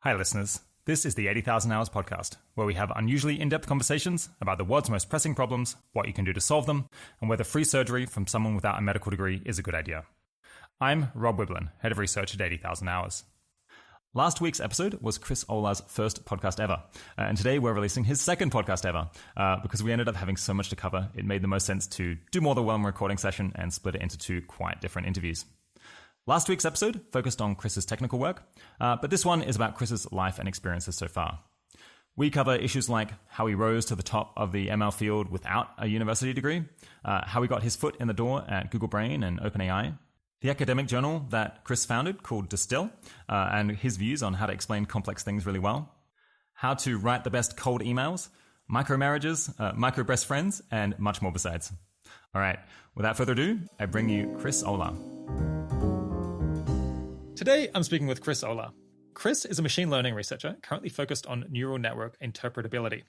Hi, listeners. This is the 80,000 Hours podcast, where we have unusually in-depth conversations about the world's most pressing problems, what you can do to solve them, and whether free surgery from someone without a medical degree is a good idea. I'm Rob Wiblin, head of research at 80,000 Hours. Last week's episode was Chris Olah's first podcast ever, and today we're releasing his second podcast ever. Because we ended up having so much to cover, it made the most sense to do more than one recording session and split it into two quite different interviews. Last week's episode focused on Chris's technical work, but this one is about Chris's life and experiences so far. We cover issues like how he rose to the top of the ML field without a university degree, how he got his foot in the door at Google Brain and OpenAI, the academic journal that Chris founded called Distill, and his views on how to explain complex things really well, how to write the best cold emails, micromarriages, micro-best friends, and much more besides. All right, without further ado, I bring you Chris Olah. Today, I'm speaking with Chris Olah. Chris is a machine learning researcher currently focused on neural network interpretability.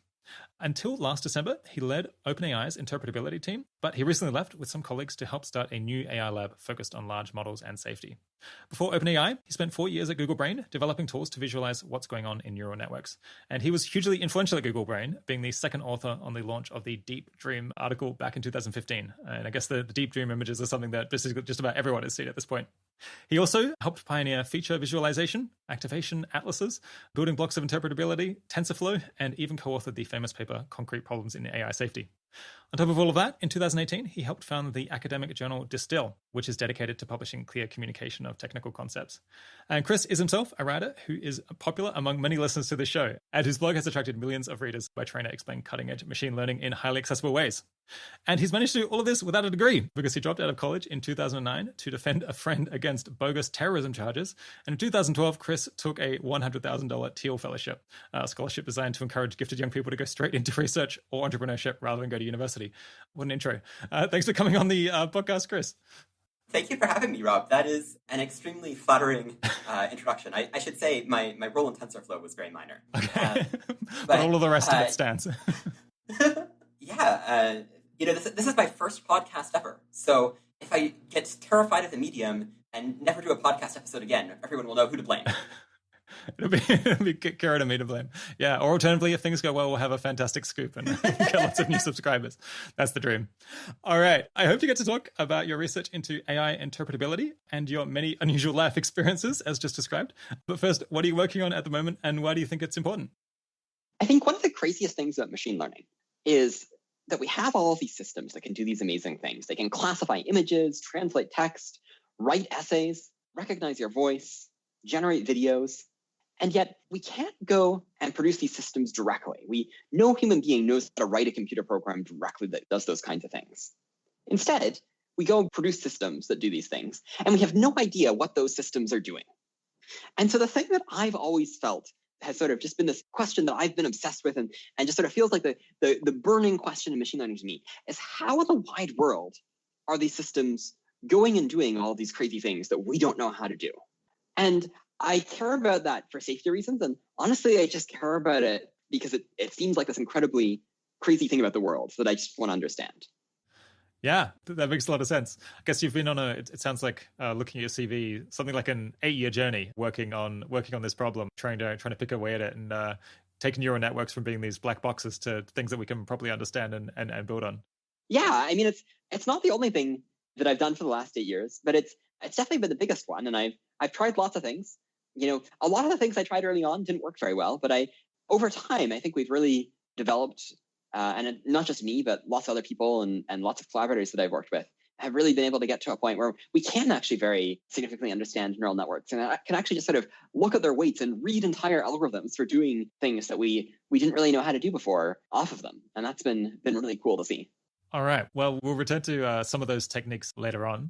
Until last December, he led OpenAI's interpretability team, but he recently left with some colleagues to help start a new AI lab focused on large models and safety. Before OpenAI, he spent 4 years at Google Brain developing tools to visualize what's going on in neural networks. And he was hugely influential at Google Brain, being the second author on the launch of the DeepDream article back in 2015. And I guess the DeepDream images are something that just about everyone has seen at this point. He also helped pioneer feature visualization, activation atlases, building blocks of interpretability, TensorFlow, and even co-authored the famous paper, Concrete Problems in AI Safety. On top of all of that, in 2018, he helped found the academic journal Distill, which is dedicated to publishing clear communication of technical concepts. And Chris is himself a writer who is popular among many listeners to the show, and whose blog has attracted millions of readers by trying to explain cutting-edge machine learning in highly accessible ways. And he's managed to do all of this without a degree, because he dropped out of college in 2009 to defend a friend against bogus terrorism charges. And in 2012, Chris took a $100,000 Teal Fellowship, a scholarship designed to encourage gifted young people to go straight into research or entrepreneurship rather than go to university. What an intro. Thanks for coming on the podcast, Chris. Thank you for having me, Rob. That is an extremely flattering introduction. I should say my role in TensorFlow was very minor. Okay. But all of the rest of it stands. Yeah. This is my first podcast ever. So if I get terrified of the medium and never do a podcast episode again, everyone will know who to blame. It'll be Karen and me to blame. Yeah, or alternatively, if things go well, we'll have a fantastic scoop and get lots of new subscribers. That's the dream. All right. I hope you get to talk about your research into AI interpretability and your many unusual life experiences, as just described. But first, what are you working on at the moment, and why do you think it's important? I think one of the craziest things about machine learning is that we have all of these systems that can do these amazing things. They can classify images, translate text, write essays, recognize your voice, generate videos. And yet we can't go and produce these systems directly. No human being knows how to write a computer program directly that does those kinds of things. Instead, we go produce systems that do these things, and we have no idea what those systems are doing. And so the thing that I've always felt has sort of just been this question that I've been obsessed with and just sort of feels like the burning question in machine learning to me is, how in the wide world are these systems going and doing all these crazy things that we don't know how to do? And I care about that for safety reasons. And honestly, I just care about it because it seems like this incredibly crazy thing about the world that I just want to understand. Yeah, that makes a lot of sense. I guess you've been on it sounds like looking at your CV, something like an 8-year journey working on this problem, trying to pick away at it and taking neural networks from being these black boxes to things that we can properly understand and build on. Yeah, I mean, it's not the only thing that I've done for the last 8 years, but it's definitely been the biggest one. And I've tried lots of things. A lot of the things I tried early on didn't work very well, but over time, I think we've really developed, and not just me, but lots of other people and lots of collaborators that I've worked with have really been able to get to a point where we can actually very significantly understand neural networks and can actually just sort of look at their weights and read entire algorithms for doing things that we didn't really know how to do before off of them. And that's been really cool to see. All right. Well, we'll return to some of those techniques later on.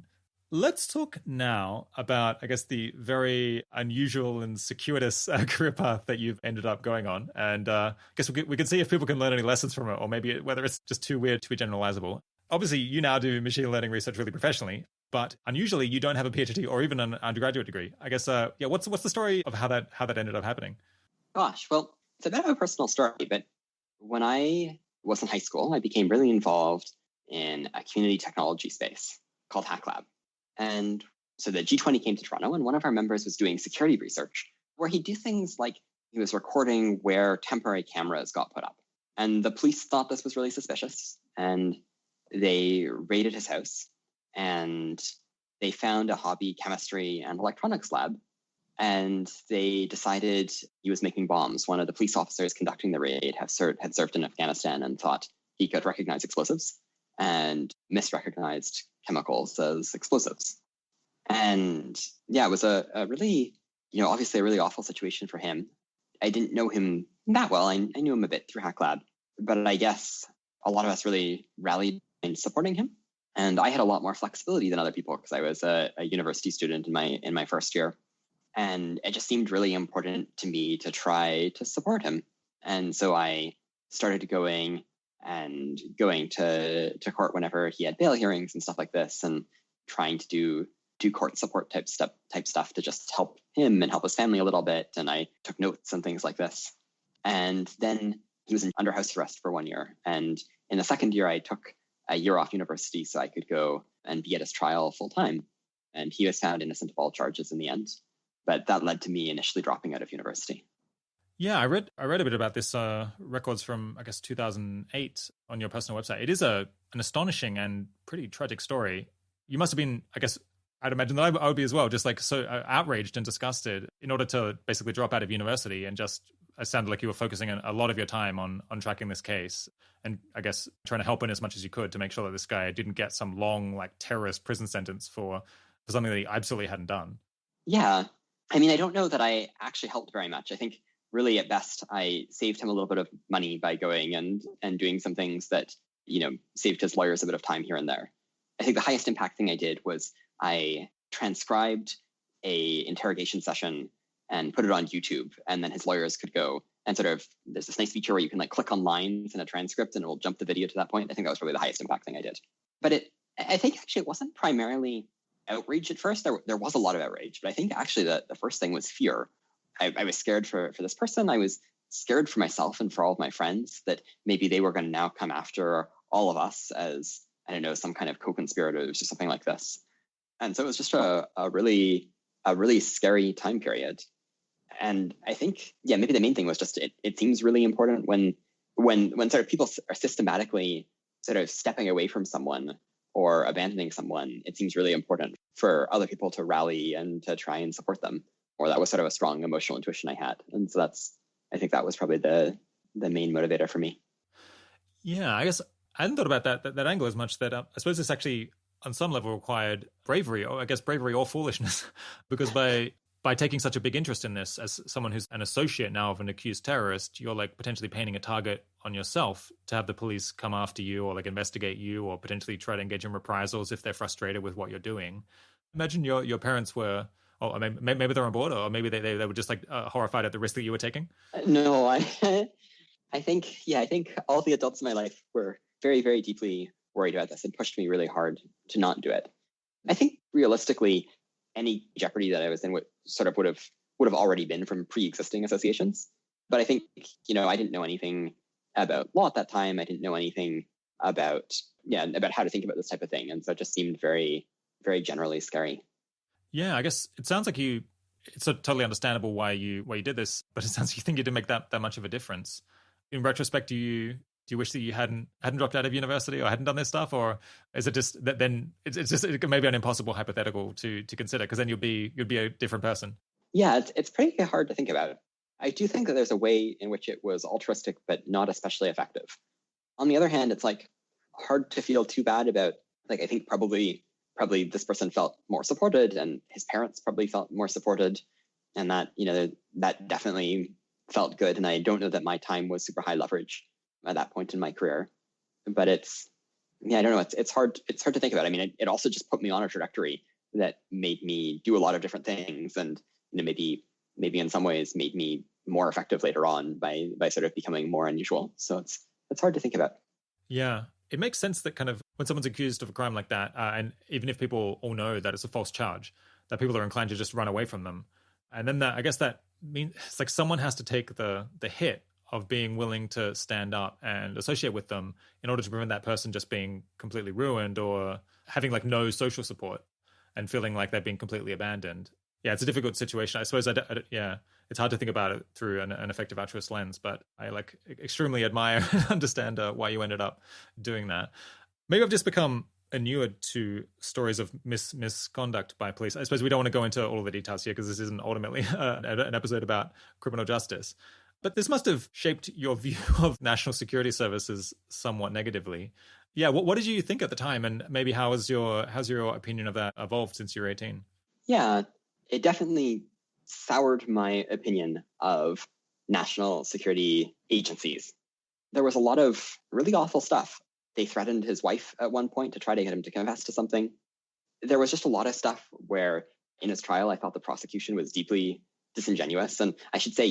Let's talk now about, I guess, the very unusual and circuitous career path that you've ended up going on. And I guess we can see if people can learn any lessons from it, or maybe whether it's just too weird to be generalizable. Obviously, you now do machine learning research really professionally, but unusually you don't have a PhD or even an undergraduate degree. I guess, what's the story of how that ended up happening? Gosh, well, it's a bit of a personal story, but when I was in high school, I became really involved in a community technology space called Hack Lab. And so the G20 came to Toronto, and one of our members was doing security research, where he'd do things like he was recording where temporary cameras got put up. And the police thought this was really suspicious, and they raided his house, and they found a hobby chemistry and electronics lab, and they decided he was making bombs. One of the police officers conducting the raid had served in Afghanistan and thought he could recognize explosives and misrecognized chemicals as explosives. And yeah, it was a really, obviously a really awful situation for him. I didn't know him that well. I knew him a bit through Hack Lab, but I guess a lot of us really rallied in supporting him. And I had a lot more flexibility than other people because I was a university student in my first year. And it just seemed really important to me to try to support him. And so I started going to court whenever he had bail hearings and stuff like this, and trying to do court support type stuff to just help him and help his family a little bit. And I took notes and things like this. And then he was under house arrest for 1 year. And in the second year, I took a year off university so I could go and be at his trial full time. And he was found innocent of all charges in the end. But that led to me initially dropping out of university. Yeah, I read a bit about this records from, I guess, 2008 on your personal website. It is an astonishing and pretty tragic story. You must have been, I guess, I'd imagine that I would be as well, just like so outraged and disgusted in order to basically drop out of university, and just it sounded like you were focusing a lot of your time on tracking this case, and I guess trying to help in as much as you could to make sure that this guy didn't get some long like terrorist prison sentence for something that he absolutely hadn't done. Yeah. I mean, I don't know that I actually helped very much. I think really at best, I saved him a little bit of money by going and doing some things that, saved his lawyers a bit of time here and there. I think the highest impact thing I did was I transcribed a interrogation session and put it on YouTube, and then his lawyers could go and there's this nice feature where you can like click on lines in a transcript and it will jump the video to that point. I think that was probably the highest impact thing I did. But I think actually it wasn't primarily outrage at first. There was a lot of outrage, but I think actually the first thing was fear. I was scared for this person. I was scared for myself and for all of my friends that maybe they were going to now come after all of us as, I don't know, some kind of co-conspirators or something like this. And so it was just a really scary time period. And I think, yeah, maybe the main thing was just it seems really important when sort of people are systematically sort of stepping away from someone or abandoning someone. It seems really important for other people to rally and to try and support them. Or that was sort of a strong emotional intuition I had. And so I think that was probably the main motivator for me. Yeah, I guess I hadn't thought about that angle as much. That I suppose this actually on some level required bravery, or I guess bravery or foolishness, because by taking such a big interest in this as someone who's an associate now of an accused terrorist, you're like potentially painting a target on yourself to have the police come after you or like investigate you or potentially try to engage in reprisals if they're frustrated with what you're doing. Imagine your parents were, or maybe they're on board, or maybe they were just like horrified at the risk that you were taking. No, I think all the adults in my life were very, very deeply worried about this and pushed me really hard to not do it. I think realistically, any jeopardy that I was in would have already been from pre-existing associations. But I think, I didn't know anything about law at that time. I didn't know anything about how to think about this type of thing. And so it just seemed very, very generally scary. Yeah, I guess it sounds like it's totally understandable why you did this, but it sounds like you think you didn't make that much of a difference. In retrospect, do you wish that you hadn't dropped out of university or hadn't done this stuff, or is it just that then it's just maybe an impossible hypothetical to consider, because then you'd be a different person? Yeah, it's pretty hard to think about. I do think that there's a way in which it was altruistic but not especially effective. On the other hand, it's like hard to feel too bad about, like, I think probably this person felt more supported and his parents probably felt more supported, and that, that definitely felt good. And I don't know that my time was super high leverage at that point in my career, but I don't know. It's hard to think about. I mean, it also just put me on a trajectory that made me do a lot of different things, and maybe in some ways made me more effective later on by sort of becoming more unusual. So it's hard to think about. Yeah, it makes sense that kind of when someone's accused of a crime like that, and even if people all know that it's a false charge, that people are inclined to just run away from them, and then I guess that means it's like someone has to take the hit of being willing to stand up and associate with them in order to prevent that person just being completely ruined or having like no social support and feeling like they're being completely abandoned. Yeah, it's a difficult situation. I suppose yeah, it's hard to think about it through an effective altruist lens, but I like extremely admire and understand why you ended up doing that. Maybe I've just become inured to stories of misconduct by police. I suppose we don't want to go into all of the details here because this isn't ultimately an episode about criminal justice. But this must have shaped your view of national security services somewhat negatively. Yeah, what did you think at the time, and maybe how's your opinion of that evolved since you were 18? Yeah, it definitely soured my opinion of national security agencies. There was a lot of really awful stuff. They threatened his wife at one point to try to get him to confess to something. There was just a lot of stuff where in his trial, I thought the prosecution was deeply disingenuous. And I should say,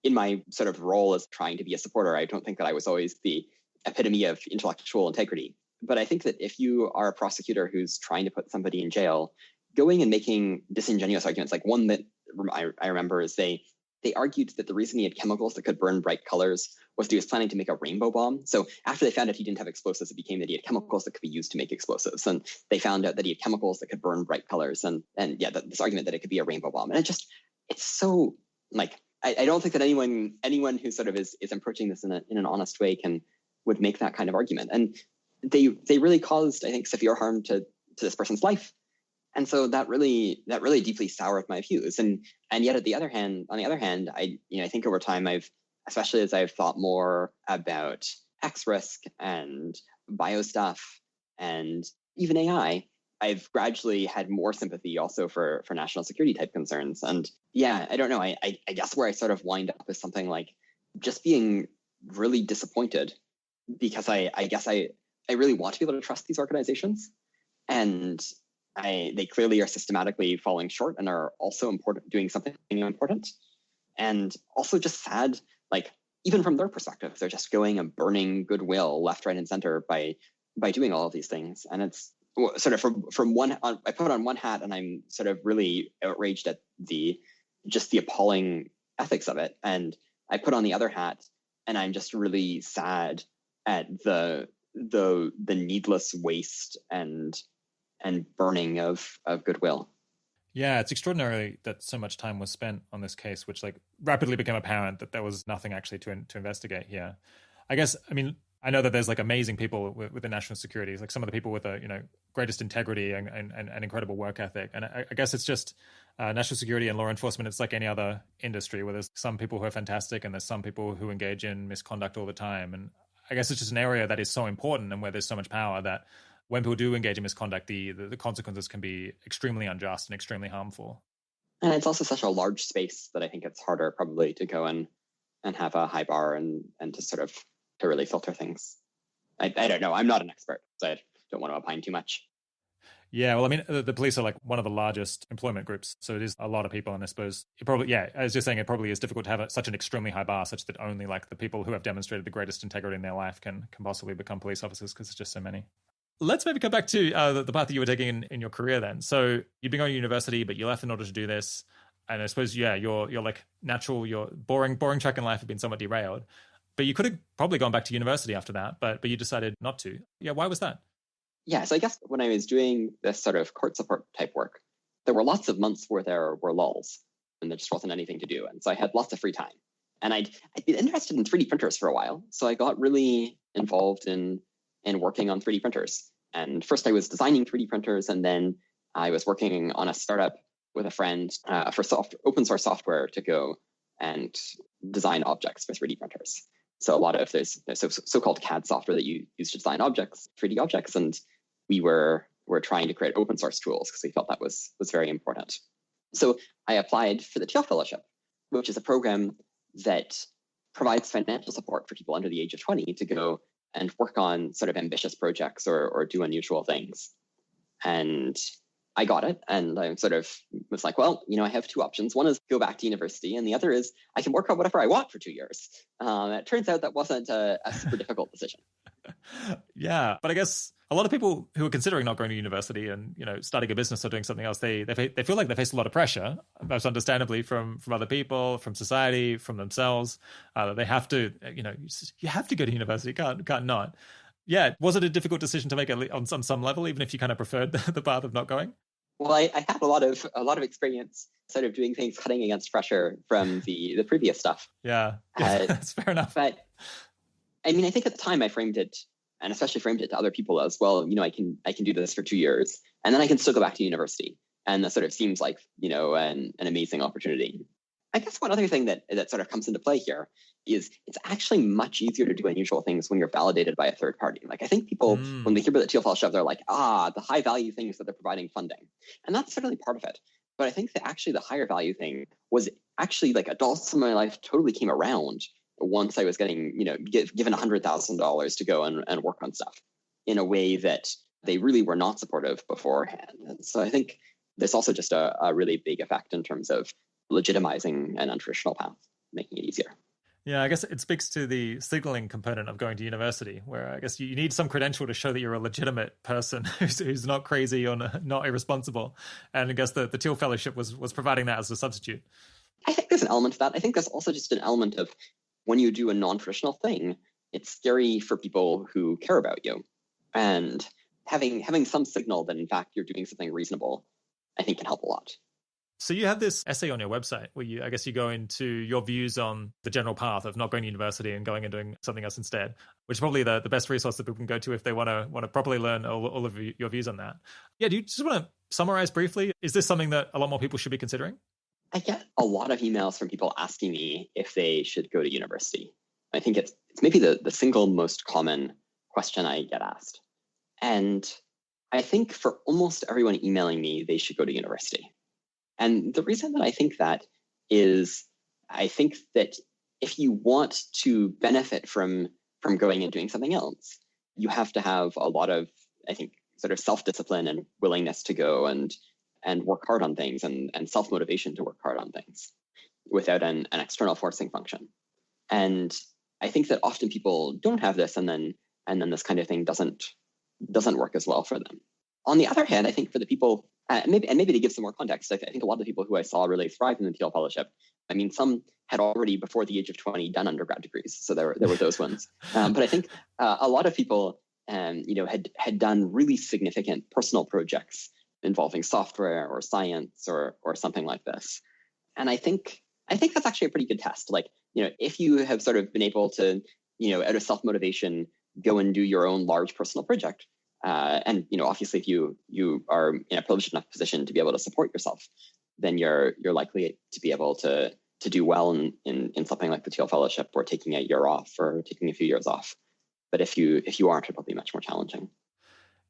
in my sort of role as trying to be a supporter, I don't think that I was always the epitome of intellectual integrity. But I think that if you are a prosecutor who's trying to put somebody in jail, going and making disingenuous arguments, like one that I remember is they argued that the reason he had chemicals that could burn bright colors was that he was planning to make a rainbow bomb. So after they found out he didn't have explosives, it became that he had chemicals that could be used to make explosives. And they found out that he had chemicals that could burn bright colors. And yeah, this argument that it could be a rainbow bomb. And it's so like, I don't think that anyone who sort of is approaching this in an honest way would make that kind of argument. And they really caused, I think, severe harm to this person's life. And so that really deeply soured my views. And yet on the other hand, I think over time especially as I've thought more about X risk and bio stuff and even AI, I've gradually had more sympathy also for national security type concerns. And yeah, I don't know. I guess where I sort of wind up is something like just being really disappointed because I guess I really want to be able to trust these organizations. And they clearly are systematically falling short and are also doing something important. And also just sad, like even from their perspective, they're just going and burning goodwill left, right, and center by doing all of these things. And it's sort of from one, I put on one hat and I'm sort of really outraged at the appalling ethics of it. And I put on the other hat and I'm just really sad at the needless waste and burning of goodwill. Yeah, it's extraordinary that so much time was spent on this case, which like rapidly became apparent that there was nothing actually to investigate here. I guess, I mean, I know that there's like amazing people with the national security, like some of the people with the greatest integrity and incredible work ethic. And I guess it's just national security and law enforcement. It's like any other industry where there's some people who are fantastic and there's some people who engage in misconduct all the time. And I guess it's just an area that is so important and where there's so much power that when people do engage in misconduct, the consequences can be extremely unjust and extremely harmful. And it's also such a large space that I think it's harder probably to go and have a high bar and to sort of to really filter things. I don't know. I'm not an expert, so I don't want to opine too much. Yeah, well, I mean, the police are like one of the largest employment groups, so it is a lot of people. And I suppose it probably, yeah, I was just saying it probably is difficult to have such an extremely high bar, such that only like the people who have demonstrated the greatest integrity in their life can possibly become police officers because it's just so many. Let's maybe come back to the path that you were taking in your career then. So you'd been going to university, but you left in order to do this. And I suppose, yeah, your like natural, your boring track in life had been somewhat derailed. But you could have probably gone back to university after that, but you decided not to. Yeah, why was that? Yeah, so I guess when I was doing this sort of court support type work, there were lots of months where there were lulls and there just wasn't anything to do. And so I had lots of free time. And I'd been interested in 3D printers for a while. So I got really involved in working on 3D printers. And first I was designing 3D printers, and then I was working on a startup with a friend for open source software to go and design objects for 3D printers. So a lot of there's so-called CAD software that you use to design objects, 3D objects, and we were trying to create open source tools because we felt that was very important. So I applied for the Distill Fellowship, which is a program that provides financial support for people under the age of 20 to go and work on sort of ambitious projects or do unusual things. And I got it, and I sort of was like, well, I have two options. One is go back to university, and the other is I can work on whatever I want for 2 years. It turns out that wasn't a super difficult decision. Yeah, but I guess a lot of people who are considering not going to university and starting a business or doing something else, they feel like they face a lot of pressure, most understandably from other people, from society, from themselves. That they have to, you have to go to university, can't not. Yeah, was it a difficult decision to make on some level, even if you kind of preferred the path of not going? Well, I had a lot of experience sort of doing things cutting against pressure from the previous stuff. Yeah, that's fair enough. But I mean, I think at the time I framed it, and especially framed it to other people as well. I can do this for 2 years, and then I can still go back to university, and that sort of seems like an amazing opportunity. I guess one other thing that sort of comes into play here is it's actually much easier to do unusual things when you're validated by a third party. Like I think people, when they hear about the Distill Fellowship, they're like, the high value thing is that they're providing funding. And that's certainly part of it. But I think that actually the higher value thing was actually like adults in my life totally came around once I was getting, given $100,000 to go and work on stuff in a way that they really were not supportive beforehand. And so I think there's also just a really big effect in terms of legitimizing an untraditional path, making it easier. Yeah, I guess it speaks to the signaling component of going to university, where I guess you need some credential to show that you're a legitimate person who's not crazy or not irresponsible. And I guess the Distill Fellowship was providing that as a substitute. I think there's an element of that. I think there's also just an element of when you do a non-traditional thing, it's scary for people who care about you. And having some signal that in fact you're doing something reasonable, I think can help a lot. So you have this essay on your website where you go into your views on the general path of not going to university and going and doing something else instead, which is probably the best resource that people can go to if they want to properly learn all of your views on that. Yeah, do you just want to summarize briefly? Is this something that a lot more people should be considering? I get a lot of emails from people asking me if they should go to university. I think it's maybe the single most common question I get asked. And I think for almost everyone emailing me, they should go to university. And the reason that I think that is, I think that if you want to benefit from going and doing something else, you have to have a lot of, I think, sort of self-discipline and willingness to go and work hard on things and self-motivation to work hard on things without an external forcing function. And I think that often people don't have this, and then this kind of thing doesn't work as well for them. On the other hand, I think for the people, maybe to give some more context, I think a lot of the people who I saw really thrive in the Distill Fellowship. I mean, some had already before the age of 20 done undergrad degrees, so there were those ones. But I think a lot of people, had done really significant personal projects involving software or science or something like this. And I think that's actually a pretty good test. Like, if you have sort of been able to, out of self-motivation, go and do your own large personal project. And obviously, if you are in a privileged enough position to be able to support yourself, then you're likely to be able to do well in something like the Distill Fellowship, or taking a year off or taking a few years off. But if you aren't, it'll be much more challenging.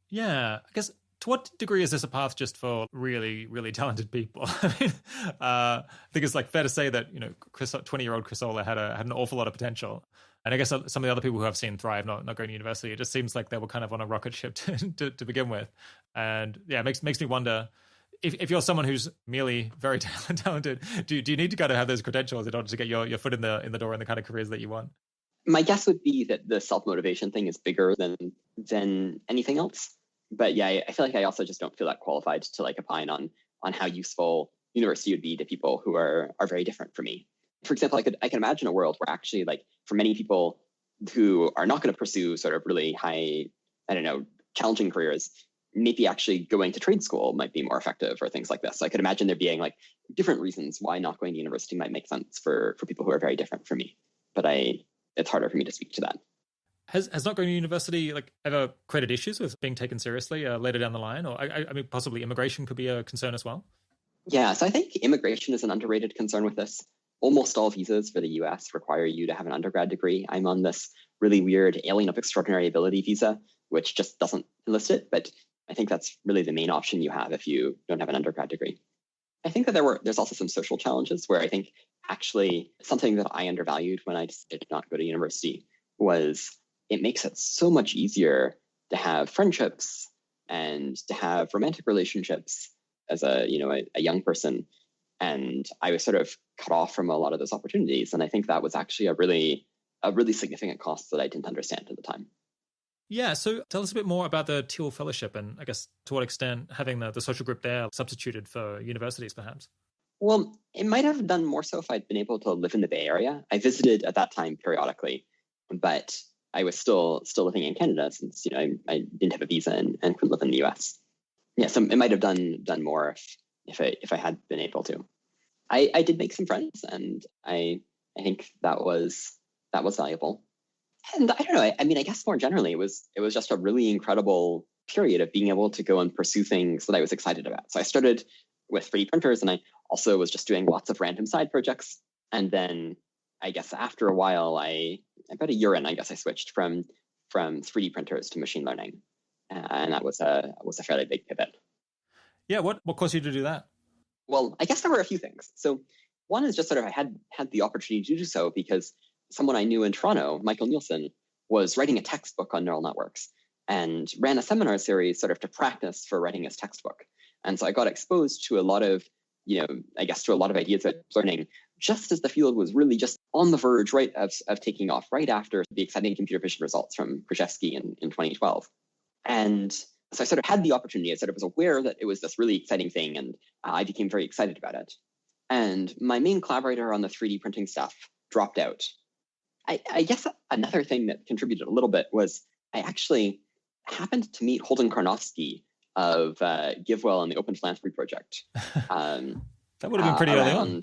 Yeah, I guess. To what degree is this a path just for really, really talented people? I mean, I think it's fair to say that 20-year-old Chris Olah had an awful lot of potential. And I guess some of the other people who I've seen thrive not going to university, it just seems like they were kind of on a rocket ship to begin with. And yeah, it makes me wonder, if you're someone who's merely very talented, do you need to kind of have those credentials in order to get your foot in the door in the kind of careers that you want? My guess would be that the self-motivation thing is bigger than anything else. But yeah, I feel like I also just don't feel that qualified to opine on how useful university would be to people who are very different from me. For example, I can imagine a world where actually, for many people who are not going to pursue sort of really high, challenging careers, maybe actually going to trade school might be more effective, or things like this. So I could imagine there being different reasons why not going to university might make sense for people who are very different from me. But it's harder for me to speak to that. Has not going to university ever created issues with being taken seriously later down the line? Or I mean, possibly immigration could be a concern as well? Yeah, so I think immigration is an underrated concern with this. Almost all visas for the US require you to have an undergrad degree. I'm on this really weird alien of extraordinary ability visa, which just doesn't enlist it. But I think that's really the main option you have if you don't have an undergrad degree. I think that there's also some social challenges where I think actually something that I undervalued when I did not go to university was it makes it so much easier to have friendships and to have romantic relationships as a young person. And I was sort of cut off from a lot of those opportunities. And I think that was actually a really significant cost that I didn't understand at the time. Yeah, so tell us a bit more about the Distill Fellowship, and I guess to what extent having the social group there substituted for universities, perhaps? Well, it might have done more so if I'd been able to live in the Bay Area. I visited at that time periodically, but I was still living in Canada since I didn't have a visa and couldn't live in the US. Yeah, so it might have done more if I had been able to. I did make some friends, and I think that was valuable. And I don't know. I mean, I guess more generally, it was just a really incredible period of being able to go and pursue things that I was excited about. So I started with 3D printers, and I also was just doing lots of random side projects. And then I guess after a while, about a year in, I guess I switched from 3D printers to machine learning, and that was a fairly big pivot. Yeah, what caused you to do that? Well, I guess there were a few things. So one is just sort of I had the opportunity to do so because someone I knew in Toronto, Michael Nielsen, was writing a textbook on neural networks and ran a seminar series sort of to practice for writing his textbook. And so I got exposed to a lot of, to a lot of ideas about learning just as the field was really just on the verge, right, of taking off right after the exciting computer vision results from Krzyzewski in 2012. And so I sort of had the opportunity. I sort of was aware that it was this really exciting thing, and I became very excited about it. And my main collaborator on the 3D printing stuff dropped out. I guess another thing that contributed a little bit was I actually happened to meet Holden Karnofsky of GiveWell and the Open Philanthropy Project. That would have been pretty early on.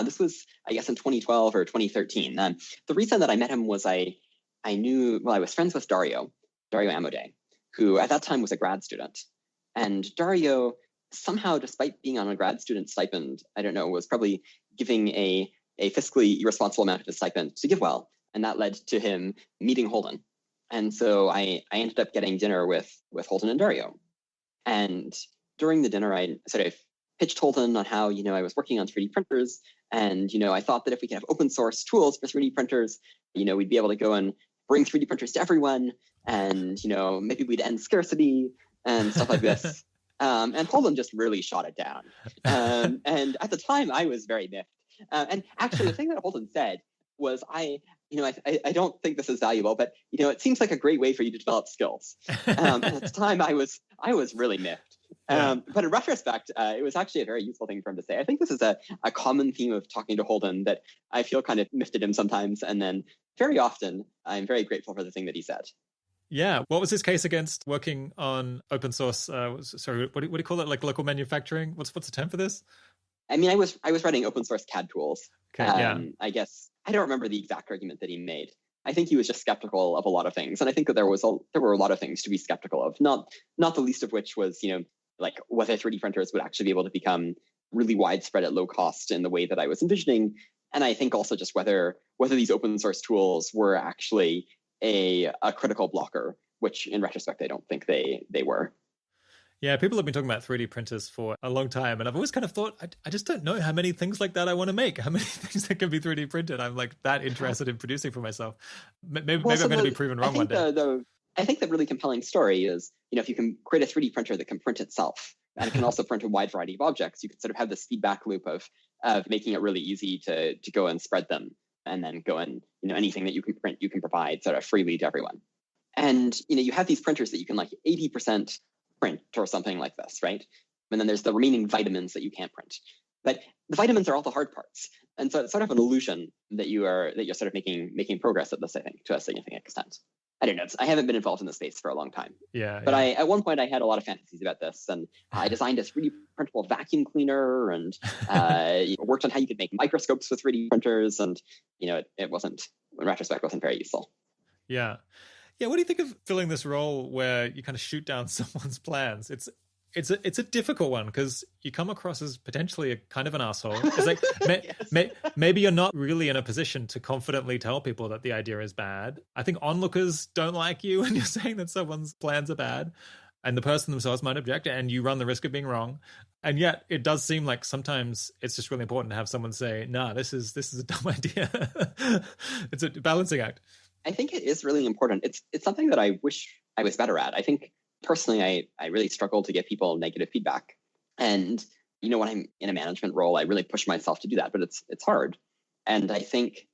This was, I guess, in 2012 or 2013. The reason that I met him was I was friends with Dario Amodei, who at that time was a grad student. And Dario, somehow, despite being on a grad student stipend, I don't know, was probably giving a fiscally irresponsible amount of his stipend to GiveWell. And that led to him meeting Holden. And so I ended up getting dinner with Holden and Dario. And during the dinner, I sort of pitched Holden on how, I was working on 3D printers. And, I thought that if we could have open source tools for 3D printers, we'd be able to go and bring 3D printers to everyone. And, maybe we'd end scarcity and stuff like this. And Holden just really shot it down. And at the time, I was very miffed. And actually, the thing that Holden said was, I don't think this is valuable, but, it seems like a great way for you to develop skills. At the time, I was really miffed. But in retrospect, it was actually a very useful thing for him to say. I think this is a common theme of talking to Holden that I feel kind of miffed at him sometimes. And then very often, I'm very grateful for the thing that he said. Yeah. What was his case against working on open source? Sorry, what do you call it? Like local manufacturing? What's the term for this? I mean, I was writing open source CAD tools. Okay, I guess I don't remember the exact argument that he made. I think he was just skeptical of a lot of things, and I think that there were a lot of things to be skeptical of. Not the least of which was, like whether 3D printers would actually be able to become really widespread at low cost in the way that I was envisioning, and I think also just whether these open source tools were actually a critical blocker, which in retrospect I don't think they were. Yeah, people have been talking about 3D printers for a long time, and I've always kind of thought, I just don't know how many things like that I want to make, how many things that can be 3D printed. I'm like that interested in producing for myself. Maybe I'm going to be proven wrong one day. I think the really compelling story is, if you can create a 3D printer that can print itself, and it can also print a wide variety of objects, you can sort of have this feedback loop of making it really easy to go and spread them, and then go and, anything that you can print, you can provide sort of freely to everyone. And, you have these printers that you can like 80% print or something like this, right? And then there's the remaining vitamins that you can't print. But the vitamins are all the hard parts. And so it's sort of an illusion that you're sort of making progress at this, I think, to a significant extent. I don't know. I haven't been involved in the space for a long time. Yeah. But at one point I had a lot of fantasies about this, and I designed a 3D printable vacuum cleaner, and worked on how you could make microscopes with 3D printers, and it wasn't, in retrospect, wasn't very useful. Yeah. Yeah, what do you think of filling this role where you kind of shoot down someone's plans? It's a difficult one because you come across as potentially a kind of an asshole. It's like Yes. maybe you're not really in a position to confidently tell people that the idea is bad. I think onlookers don't like you when you're saying that someone's plans are bad, and the person themselves might object, and you run the risk of being wrong. And yet it does seem like sometimes it's just really important to have someone say, "Nah, this is a dumb idea." It's a balancing act. I think it is really important. It's something that I wish I was better at. I think personally, I really struggle to give people negative feedback. And, when I'm in a management role, I really push myself to do that, but it's hard. And I think,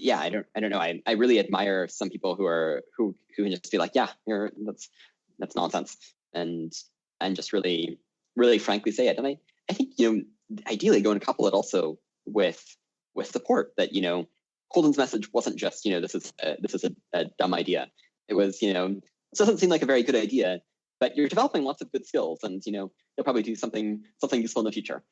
I don't know. I really admire some people who can just be like, yeah, that's nonsense. And just really, really frankly say it. And I think, ideally go and couple it also with support that, Holden's message wasn't just, this is a dumb idea. It was, this doesn't seem like a very good idea, but you're developing lots of good skills, and you'll probably do something useful in the future.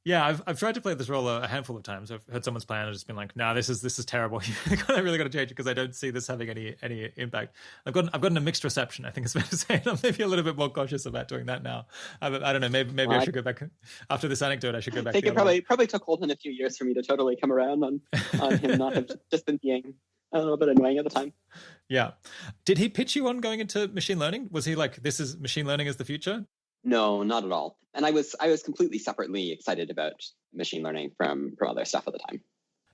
Yeah, I've tried to play this role a handful of times. I've heard someone's plan and just been like, "Nah, this is terrible. I really got to change it because I don't see this having any impact." I've gotten a mixed reception. I think it's fair to say. I'm maybe a little bit more cautious about doing that now. I don't know. Maybe I should go back after this anecdote. I should go back. I think it probably took Holden a few years for me to totally come around on him not have just been being a little bit annoying at the time. Yeah. Did he pitch you on going into machine learning? Was he like, "This is machine learning is the future"? No, not at all. And I was completely separately excited about machine learning from other stuff at the time.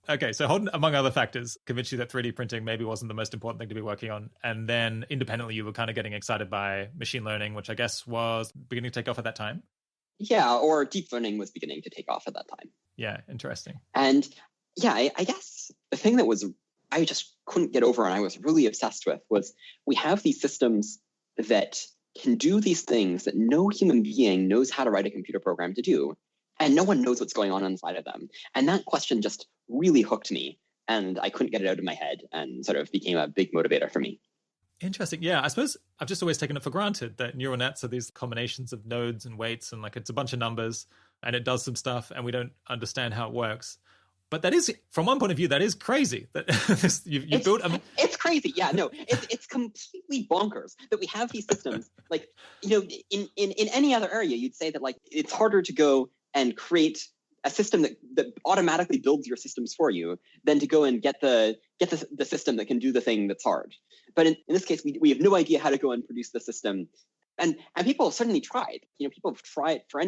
Okay, so Holden, among other factors, convinced you that 3D printing maybe wasn't the most important thing to be working on. And then independently, you were kind of getting excited by machine learning, which I guess was beginning to take off at that time. Yeah, or deep learning was beginning to take off at that time. Yeah, interesting. And yeah, I guess the thing that I just couldn't get over and I was really obsessed with was we have these systems that can do these things that no human being knows how to write a computer program to do, and no one knows what's going on inside of them. And that question just really hooked me, and I couldn't get it out of my head, and sort of became a big motivator for me. Interesting. Yeah, I suppose I've just always taken it for granted that neural nets are these combinations of nodes and weights, and like it's a bunch of numbers, and it does some stuff, and we don't understand how it works. But that is, from one point of view, that is crazy. That you built. It's crazy. Yeah, no, it's completely bonkers that we have these systems. Like, in any other area, you'd say that like it's harder to go and create a system that automatically builds your systems for you than to go and get the system that can do the thing that's hard. But in this case, we have no idea how to go and produce the system. And people have certainly tried. People have tried for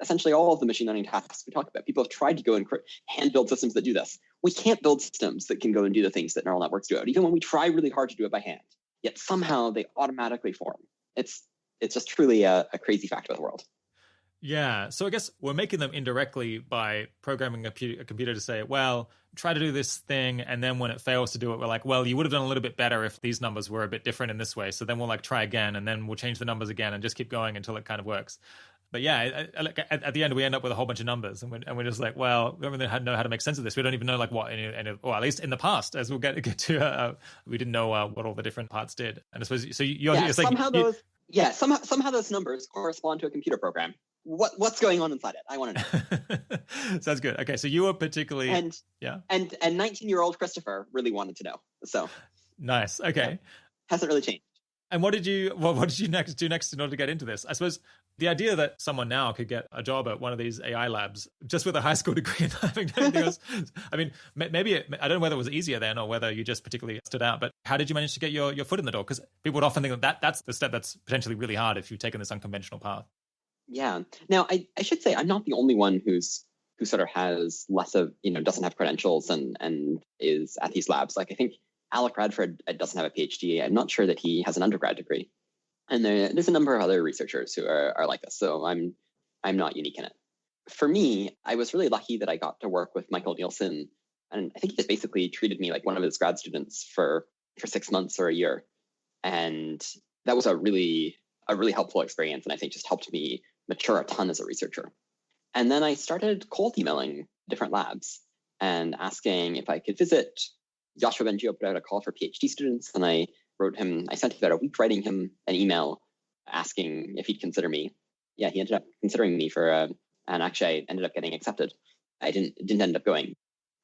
essentially all of the machine learning tasks we talk about. People have tried to go and hand build systems that do this. We can't build systems that can go and do the things that neural networks do, even when we try really hard to do it by hand. Yet somehow they automatically form. It's just truly a crazy fact about the world. Yeah. So I guess we're making them indirectly by programming a computer to say, well, try to do this thing. And then when it fails to do it, we're like, well, you would have done a little bit better if these numbers were a bit different in this way. So then we'll like try again, and then we'll change the numbers again and just keep going until it kind of works. But yeah, at the end, we end up with a whole bunch of numbers, and we're just like, well, we don't really know how to make sense of this. We don't even know like what, or at least in the past, as we'll get to, we didn't know what all the different parts did. And I suppose, so you're somehow those numbers correspond to a computer program. What's going on inside it? I want to know. Sounds good. Okay, so you were particularly and 19-year-old Christopher really wanted to know. So nice. Okay, yeah, hasn't really changed. And what did you do next in order to get into this? I suppose the idea that someone now could get a job at one of these AI labs just with a high school degree and having to do anything else. I mean, maybe I don't know whether it was easier then or whether you just particularly stood out. But how did you manage to get your foot in the door? Because people would often think that's the step that's potentially really hard if you've taken this unconventional path. Yeah. Now, I should say I'm not the only one who sort of has less of, doesn't have credentials and is at these labs. Like I think Alec Radford doesn't have a PhD. I'm not sure that he has an undergrad degree. And there's a number of other researchers who are like this. So I'm not unique in it. For me, I was really lucky that I got to work with Michael Nielsen. And I think he just basically treated me like one of his grad students for 6 months or a year. And that was a really helpful experience. And I think just helped me mature a ton as a researcher. And then I started cold emailing different labs and asking if I could visit. Joshua Bengio put out a call for PhD students, and I sent about a week writing him an email asking if he'd consider me. Yeah, he ended up considering me and actually I ended up getting accepted. I didn't end up going.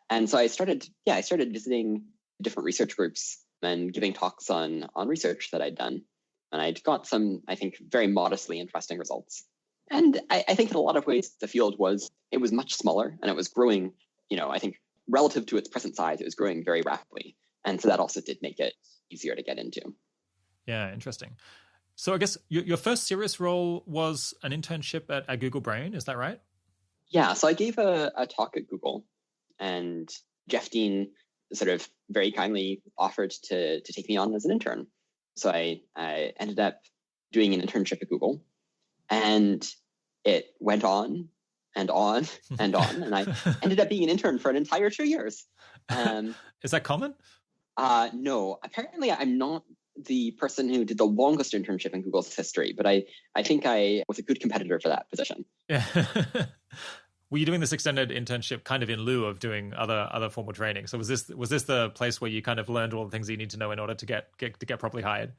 And so I started visiting different research groups and giving talks on research that I'd done. And I'd got some, I think, very modestly interesting results. And I think in a lot of ways, the field was much smaller and it was growing, I think relative to its present size, it was growing very rapidly. And so that also did make it easier to get into. Yeah, interesting. So I guess your first serious role was an internship at Google Brain, is that right? Yeah, so I gave a talk at Google, and Jeff Dean sort of very kindly offered to take me on as an intern. So I ended up doing an internship at Google. And it went on and on and on. And I ended up being an intern for an entire 2 years. Is that common? No. Apparently, I'm not the person who did the longest internship in Google's history, but I think I was a good competitor for that position. Yeah. Were you doing this extended internship kind of in lieu of doing other formal training? So was this the place where you kind of learned all the things that you need to know in order to get properly hired?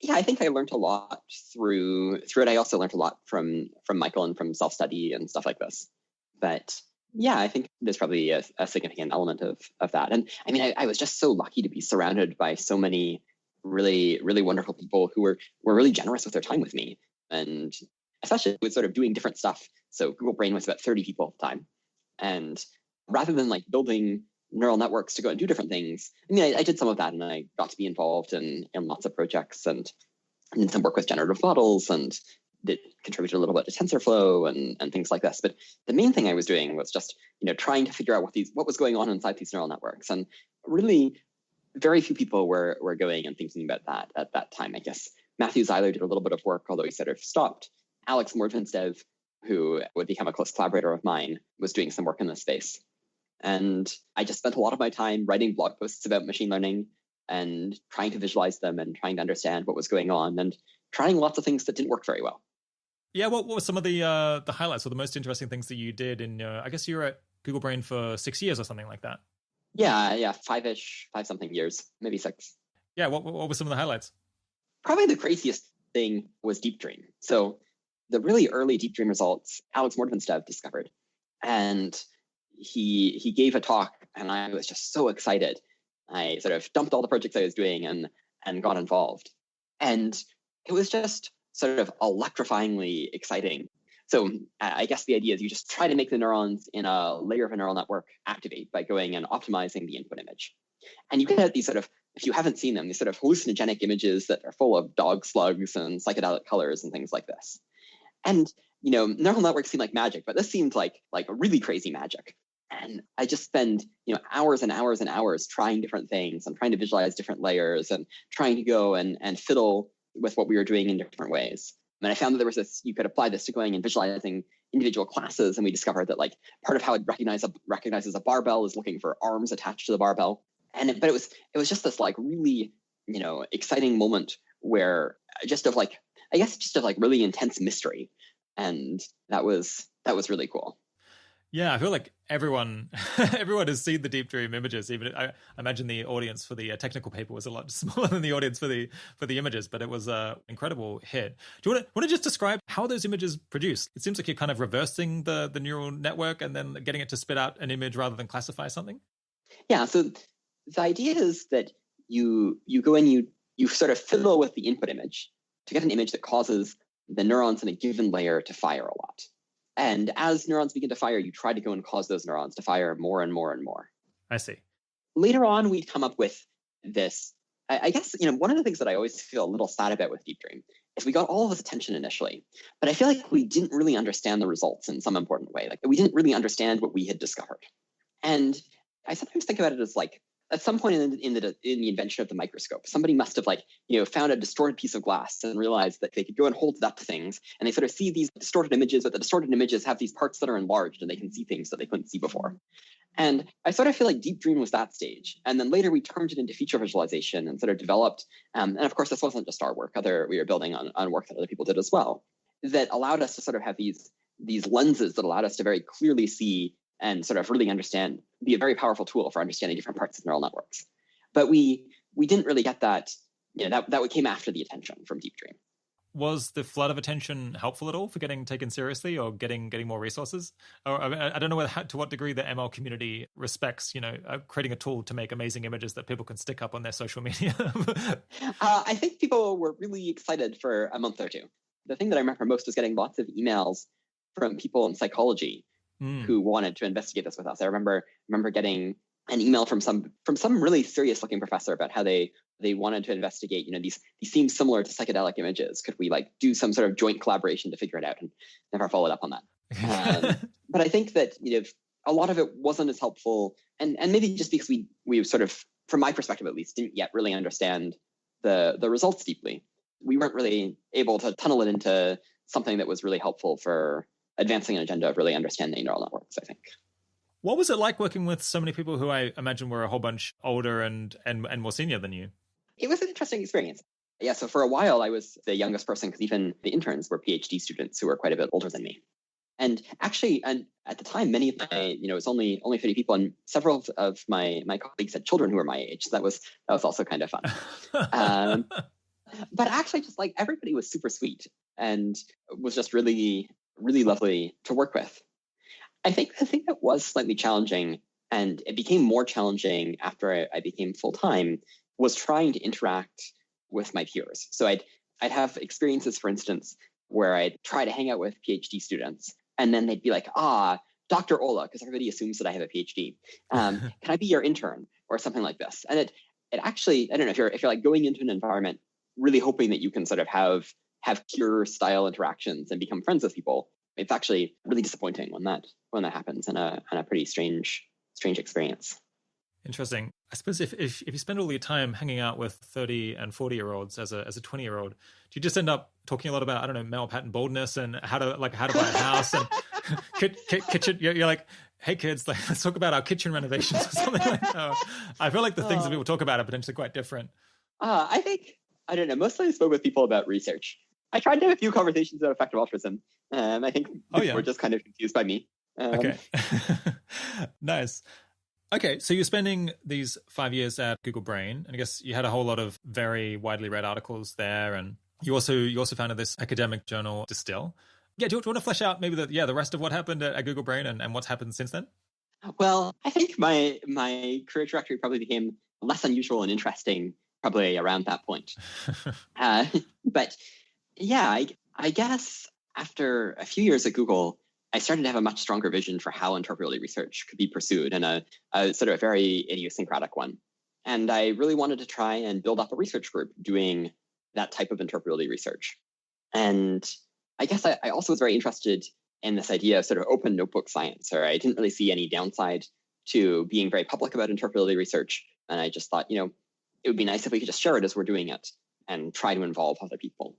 Yeah, I think I learned a lot through it. I also learned a lot from Michael and from self-study and stuff like this. But yeah, I think there's probably a significant element of that. And I mean, I was just so lucky to be surrounded by so many really, really wonderful people who were really generous with their time with me. And especially with sort of doing different stuff. So Google Brain was about 30 people at the time. And rather than like building neural networks to go and do different things, I mean, I did some of that, and I got to be involved in lots of projects and did some work with generative models, and did contributed a little bit to TensorFlow and things like this. But the main thing I was doing was just, trying to figure out what was going on inside these neural networks. And really very few people were going and thinking about that at that time. I guess Matthew Zeiler did a little bit of work, although he sort of stopped. Alex Mordvinstev, who would become a close collaborator of mine, was doing some work in this space. And I just spent a lot of my time writing blog posts about machine learning and trying to visualize them and trying to understand what was going on and trying lots of things that didn't work very well. Yeah, what were some of the highlights or the most interesting things that you did in, I guess you were at Google Brain for 6 years or something like that? Yeah, five something years, maybe 6. Yeah, what were some of the highlights? Probably the craziest thing was DeepDream. So the really early DeepDream results, Alex Mordvinstev discovered. And he gave a talk, and I was just so excited. I sort of dumped all the projects I was doing and got involved. And it was just sort of electrifyingly exciting. So I guess the idea is you just try to make the neurons in a layer of a neural network activate by going and optimizing the input image. And you get these sort of, if you haven't seen them, these sort of hallucinogenic images that are full of dog slugs and psychedelic colors and things like this. And, neural networks seem like magic, but this seemed like a really crazy magic. And I just spend, hours and hours and hours trying different things and trying to visualize different layers and trying to go and fiddle with what we were doing in different ways. And I found that there was this, you could apply this to going and visualizing individual classes. And we discovered that part of how it recognizes a barbell is looking for arms attached to the barbell. But it was just this really, exciting moment where just of really intense mystery. And that was really cool. Yeah, I feel like everyone has seen the DeepDream images. Even I imagine the audience for the technical paper was a lot smaller than the audience for the images, but it was an incredible hit. Do you want to just describe how those images produced? It seems like you're kind of reversing the neural network and then getting it to spit out an image rather than classify something. Yeah, so the idea is that you go and you sort of fiddle with the input image to get an image that causes the neurons in a given layer to fire a lot. And as neurons begin to fire, you try to go and cause those neurons to fire more and more and more. I see. Later on, we'd come up with this. I guess, one of the things that I always feel a little sad about with DeepDream is we got all of this attention initially, but I feel like we didn't really understand the results in some important way. We didn't really understand what we had discovered. And I sometimes think about it as at some point in the invention of the microscope, somebody must have found a distorted piece of glass and realized that they could go and hold it up to things, and they sort of see these distorted images, but the distorted images have these parts that are enlarged and they can see things that they couldn't see before. And I sort of feel like DeepDream was that stage. And then later we turned it into feature visualization and sort of developed, and of course this wasn't just our work, we were building on work that other people did as well, that allowed us to sort of have these lenses that allowed us to very clearly see and sort of really understand, be a very powerful tool for understanding different parts of neural networks. But we didn't really get that, that came after the attention from DeepDream. Was the flood of attention helpful at all for getting taken seriously or getting more resources? Or I don't know to what degree the ML community respects, creating a tool to make amazing images that people can stick up on their social media. I think people were really excited for a month or two. The thing that I remember most was getting lots of emails from people in psychology who wanted to investigate this with us. I remember getting an email from some really serious looking professor about how they wanted to investigate, these seem similar to psychedelic images. Could we do some sort of joint collaboration to figure it out? And never followed up on that. But I think that, a lot of it wasn't as helpful, and maybe just because we sort of, from my perspective at least, didn't yet really understand the results deeply. We weren't really able to tunnel it into something that was really helpful for advancing an agenda of really understanding neural networks, I think. What was it like working with so many people who I imagine were a whole bunch older and more senior than you? It was an interesting experience. Yeah, so for a while I was the youngest person because even the interns were PhD students who were quite a bit older than me. And actually, and at the time, many of my, it was only 50 people, and several of my colleagues had children who were my age. So that was also kind of fun. But actually, just like everybody was super sweet and was just really, really lovely to work with. I think the thing that was slightly challenging, and it became more challenging after I became full-time, was trying to interact with my peers. So I'd have experiences, for instance, where I'd try to hang out with PhD students, and then they'd be like, Dr. Olah, because everybody assumes that I have a PhD. Can I be your intern or something like this? And it actually, I don't know, if you're like going into an environment really hoping that you can sort of have peer style interactions and become friends with people, it's actually really disappointing when that happens, and a pretty strange experience. Interesting. I suppose if you spend all your time hanging out with 30 and 40-year-olds as a 20-year-old, do you just end up talking a lot about, I don't know, male pattern baldness and how to buy a house and kitchen? You're like, hey kids, let's talk about our kitchen renovations or something like that. I feel like the things that people talk about are potentially quite different. I think, I don't know, mostly I spoke with people about research. I tried to have a few conversations about effective altruism. I think people were just kind of confused by me. Okay. Nice. Okay, so you're spending these 5 years at Google Brain, and I guess you had a whole lot of very widely read articles there, and you also founded this academic journal, Distill. Yeah, do you want to flesh out maybe the rest of what happened at Google Brain and what's happened since then? Well, I think my career trajectory probably became less unusual and interesting probably around that point. But yeah, I guess after a few years at Google, I started to have a much stronger vision for how interpretability research could be pursued, and a sort of very idiosyncratic one. And I really wanted to try and build up a research group doing that type of interpretability research. And I guess I also was very interested in this idea of sort of open notebook science, or I didn't really see any downside to being very public about interpretability research. And I just thought, it would be nice if we could just share it as we're doing it and try to involve other people.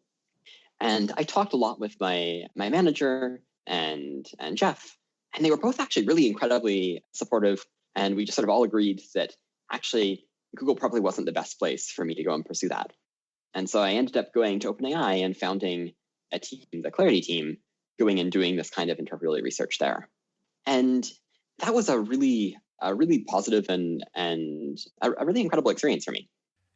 And I talked a lot with my manager and Jeff, and they were both actually really incredibly supportive. And we just sort of all agreed that actually Google probably wasn't the best place for me to go and pursue that. And so I ended up going to OpenAI and founding a team, the Clarity team, going and doing this kind of interpretability research there. And that was a really positive and a really incredible experience for me.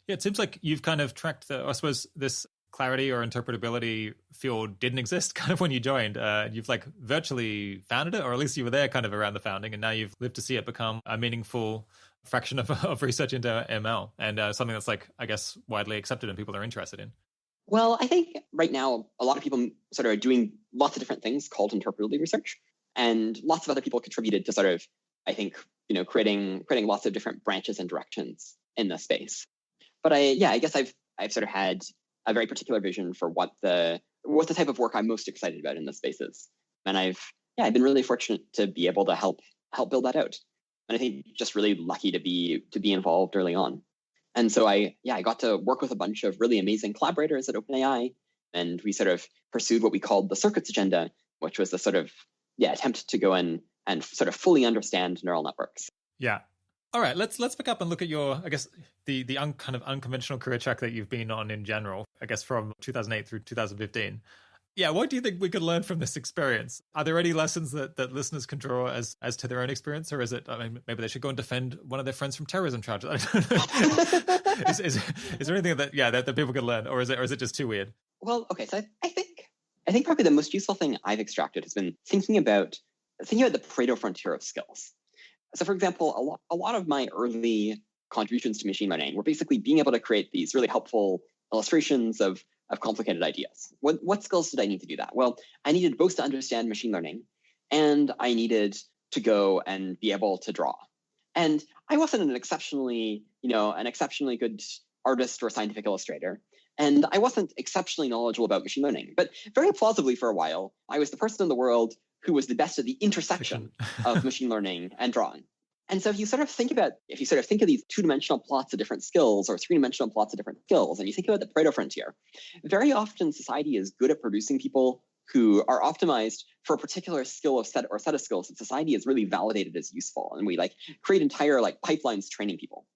Yeah, it seems like you've kind of tracked I suppose this clarity or interpretability field didn't exist kind of when you joined. You've virtually founded it, or at least you were there kind of around the founding, and now you've lived to see it become a meaningful fraction of research into ML and something that's I guess widely accepted and people are interested in. Well, I think right now a lot of people sort of are doing lots of different things called interpretability research, and lots of other people contributed to sort of, I think, creating lots of different branches and directions in this space. But I guess I've sort of had a very particular vision for what the type of work I'm most excited about in this space is. And I've been really fortunate to be able to help build that out. And I think just really lucky to be involved early on. And so I got to work with a bunch of really amazing collaborators at OpenAI, and we sort of pursued what we called the circuits agenda, which was the sort of attempt to go in and sort of fully understand neural networks. Yeah. All right, let's pick up and look at your, I guess, the kind of unconventional career track that you've been on in general, I guess from 2008 through 2015. Yeah, what do you think we could learn from this experience? Are there any lessons that listeners can draw as to their own experience, or is it, maybe they should go and defend one of their friends from terrorism charges? I don't know. is there anything that people could learn, or is it just too weird? Well, okay, so I think probably the most useful thing I've extracted has been thinking about the Pareto frontier of skills. So, for example, a lot of my early contributions to machine learning were basically being able to create these really helpful illustrations of complicated ideas. What skills did I need to do that? Well, I needed both to understand machine learning, and I needed to go and be able to draw. And I wasn't an exceptionally good artist or scientific illustrator, and I wasn't exceptionally knowledgeable about machine learning. But very plausibly for a while, I was the person in the world who was the best at the intersection of machine learning and drawing. And so if you sort of think of these two-dimensional plots of different skills or three-dimensional plots of different skills, and you think about the Pareto frontier, very often society is good at producing people who are optimized for a particular skill set of skills that society has really validated as useful. And we create entire pipelines training people.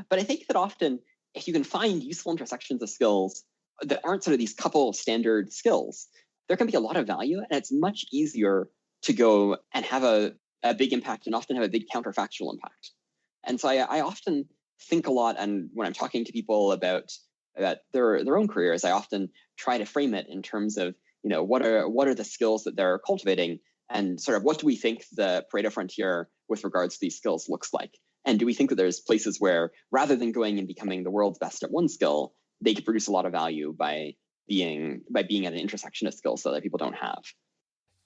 But I think that often if you can find useful intersections of skills that aren't sort of these couple of standard skills, there can be a lot of value, and it's much easier to go and have a big impact and often have a big counterfactual impact. And so I often think a lot, and when I'm talking to people about at their own careers, I often try to frame it in terms of, what are the skills that they're cultivating, and sort of what do we think the Pareto frontier with regards to these skills looks like? And do we think that there's places where, rather than going and becoming the world's best at one skill, they could produce a lot of value by being at an intersection of skills that other people don't have?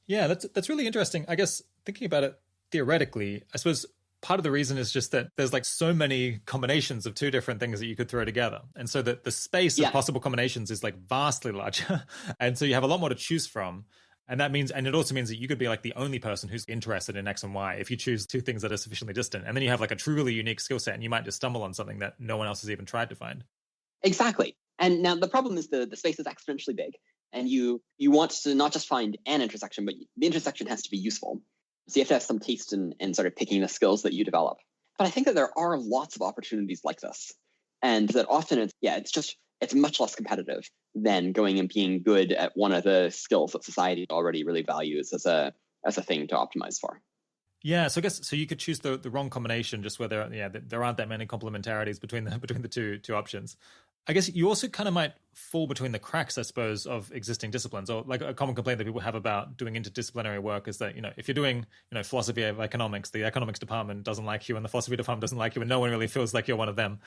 Yeah, that's really interesting. I guess thinking about it theoretically, I suppose part of the reason is just that there's like so many combinations of two different things that you could throw together. And so that the space of possible combinations is like vastly larger. And so you have a lot more to choose from. And that means, and it also means that you could be like the only person who's interested in X and Y if you choose two things that are sufficiently distant. And then you have like a truly unique skill set, and you might just stumble on something that no one else has even tried to find. Exactly. And now the problem is the space is exponentially big, and you want to not just find an intersection, but the intersection has to be useful. So you have to have some taste in sort of picking the skills that you develop. But I think that there are lots of opportunities like this, and that often it's much less competitive than going and being good at one of the skills that society already really values as a thing to optimize for. Yeah, so I guess you could choose the wrong combination, just where there aren't that many complementarities between the two options. I guess you also kind of might fall between the cracks, I suppose, of existing disciplines. Or like a common complaint that people have about doing interdisciplinary work is that, if you're doing, philosophy of economics, the economics department doesn't like you and the philosophy department doesn't like you, and no one really feels like you're one of them.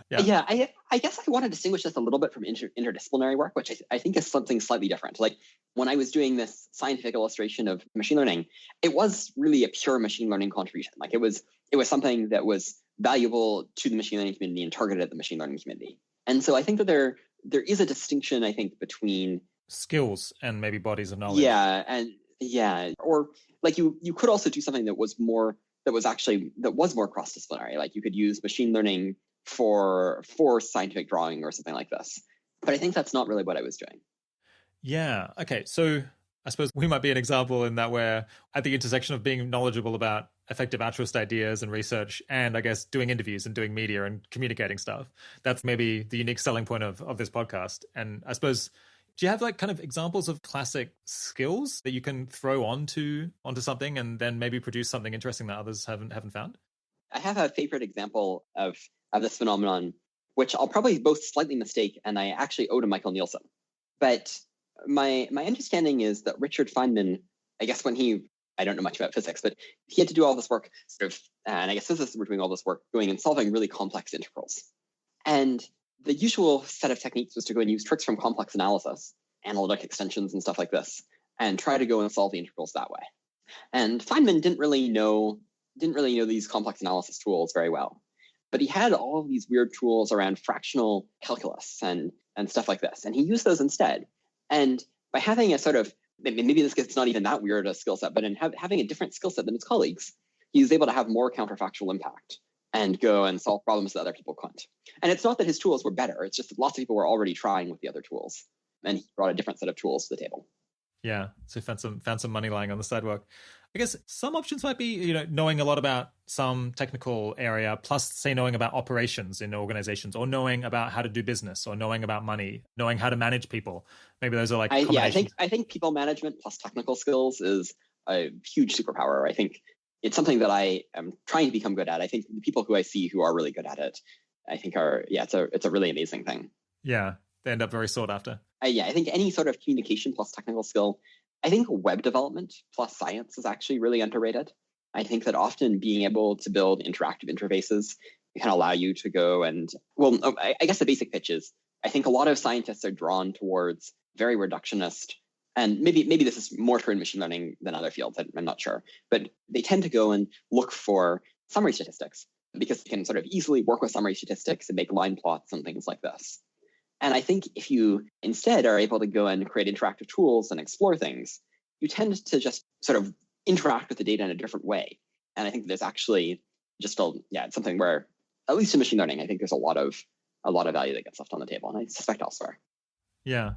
Yeah, I guess I want to distinguish this a little bit from interdisciplinary work, which I think is something slightly different. Like when I was doing this scientific illustration of machine learning, it was really a pure machine learning contribution. Like it was something that was valuable to the machine learning community and targeted at the machine learning community. And so I think that there is a distinction, I think, between skills and maybe bodies of knowledge. Or like you could also do something that was more cross-disciplinary. Like you could use machine learning for scientific drawing or something like this. But I think that's not really what I was doing. Yeah. Okay. So I suppose we might be an example in that we're at the intersection of being knowledgeable about effective altruist ideas and research, and I guess doing interviews and doing media and communicating stuff. That's maybe the unique selling point of this podcast. And I suppose, do you have like kind of examples of classic skills that you can throw onto something and then maybe produce something interesting that others haven't found? I have a favorite example of this phenomenon, which I'll probably both slightly mistake, and I actually owe to Michael Nielsen. But my understanding is that Richard Feynman, I guess I don't know much about physics, but he had to do all this work and I guess physicists were doing all this work going and solving really complex integrals. And the usual set of techniques was to go and use tricks from complex analysis, analytic extensions and stuff like this, and try to go and solve the integrals that way. And Feynman didn't really know these complex analysis tools very well, but he had all of these weird tools around fractional calculus and stuff like this, and he used those instead. And by having a sort of, maybe this gets not even that weird a skill set, but in having a different skill set than his colleagues, he was able to have more counterfactual impact and go and solve problems that other people couldn't. And it's not that his tools were better, it's just that lots of people were already trying with the other tools, and he brought a different set of tools to the table. Yeah, so found some money lying on the sidewalk. I guess some options might be, knowing a lot about some technical area, plus say knowing about operations in organizations, or knowing about how to do business, or knowing about money, knowing how to manage people. Maybe those are like combinations. I think people management plus technical skills is a huge superpower. I think it's something that I am trying to become good at. I think the people who I see who are really good at it, I think it's a really amazing thing. Yeah, they end up very sought after. I think any sort of communication plus technical skill, I think web development plus science is actually really underrated. I think that often being able to build interactive interfaces can allow you to go and, I guess the basic pitch is, I think a lot of scientists are drawn towards very reductionist, and maybe this is more true in machine learning than other fields, I'm not sure, but they tend to go and look for summary statistics because they can sort of easily work with summary statistics and make line plots and things like this. And I think if you instead are able to go and create interactive tools and explore things, you tend to just sort of interact with the data in a different way. And I think there's actually just it's something where, at least in machine learning, I think there's a lot of value that gets left on the table, and I suspect elsewhere. Yeah.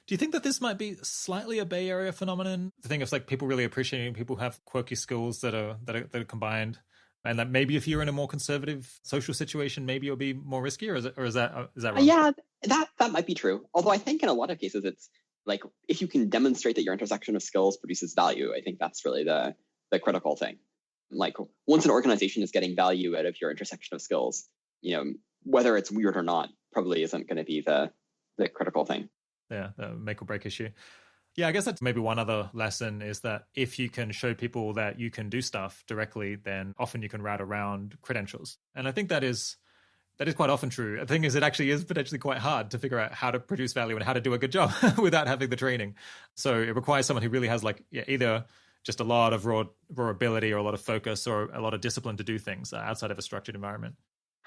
Do you think that this might be slightly a Bay Area phenomenon? The thing is, like, people really appreciating people who have quirky skills that are combined, and that maybe if you're in a more conservative social situation, maybe it'll be more risky, or is that wrong? Yeah, that might be true. Although I think in a lot of cases, it's like if you can demonstrate that your intersection of skills produces value, I think that's really the critical thing. Like once an organization is getting value out of your intersection of skills, whether it's weird or not, probably isn't going to be the critical thing. Yeah, the make or break issue. Yeah, I guess that's maybe one other lesson is that if you can show people that you can do stuff directly, then often you can route around credentials. And I think that is quite often true. The thing is, it actually is potentially quite hard to figure out how to produce value and how to do a good job without having the training. So it requires someone who really has either just a lot of raw ability or a lot of focus or a lot of discipline to do things outside of a structured environment.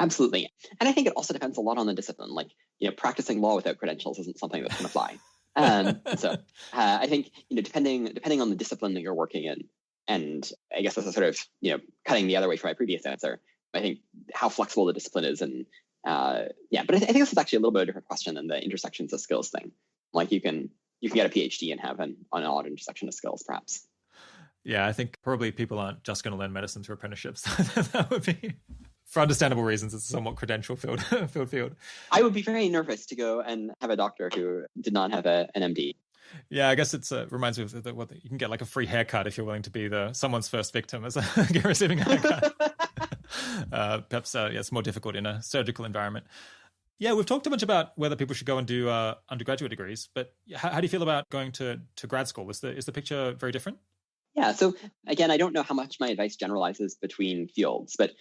Absolutely. And I think it also depends a lot on the discipline. Practicing law without credentials isn't something that's going to fly. So I think, depending on the discipline that you're working in, and I guess that's a sort of, cutting the other way from my previous answer, I think how flexible the discipline is. And but I think this is actually a little bit of a different question than the intersections of skills thing. Like you can get a PhD and have an odd intersection of skills, perhaps. Yeah, I think probably people aren't just going to learn medicine through apprenticeships. That would be, for understandable reasons, it's a somewhat credential field. I would be very nervous to go and have a doctor who did not have an MD. Yeah, I guess it reminds me of you can get like a free haircut if you're willing to be someone's first victim as receiving a haircut. Perhaps it's more difficult in a surgical environment. Yeah, we've talked a bunch about whether people should go and do undergraduate degrees, but how do you feel about going to grad school? Is the picture very different? Yeah, so again, I don't know how much my advice generalizes between fields, but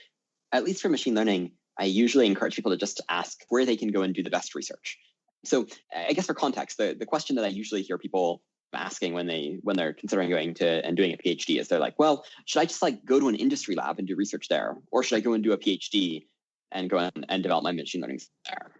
at least for machine learning, I usually encourage people to just ask where they can go and do the best research. So I guess for context, the question that I usually hear people asking when they're considering going to and doing a PhD is they're like, well, should I just go to an industry lab and do research there? Or should I go and do a PhD and go and develop my machine learning there?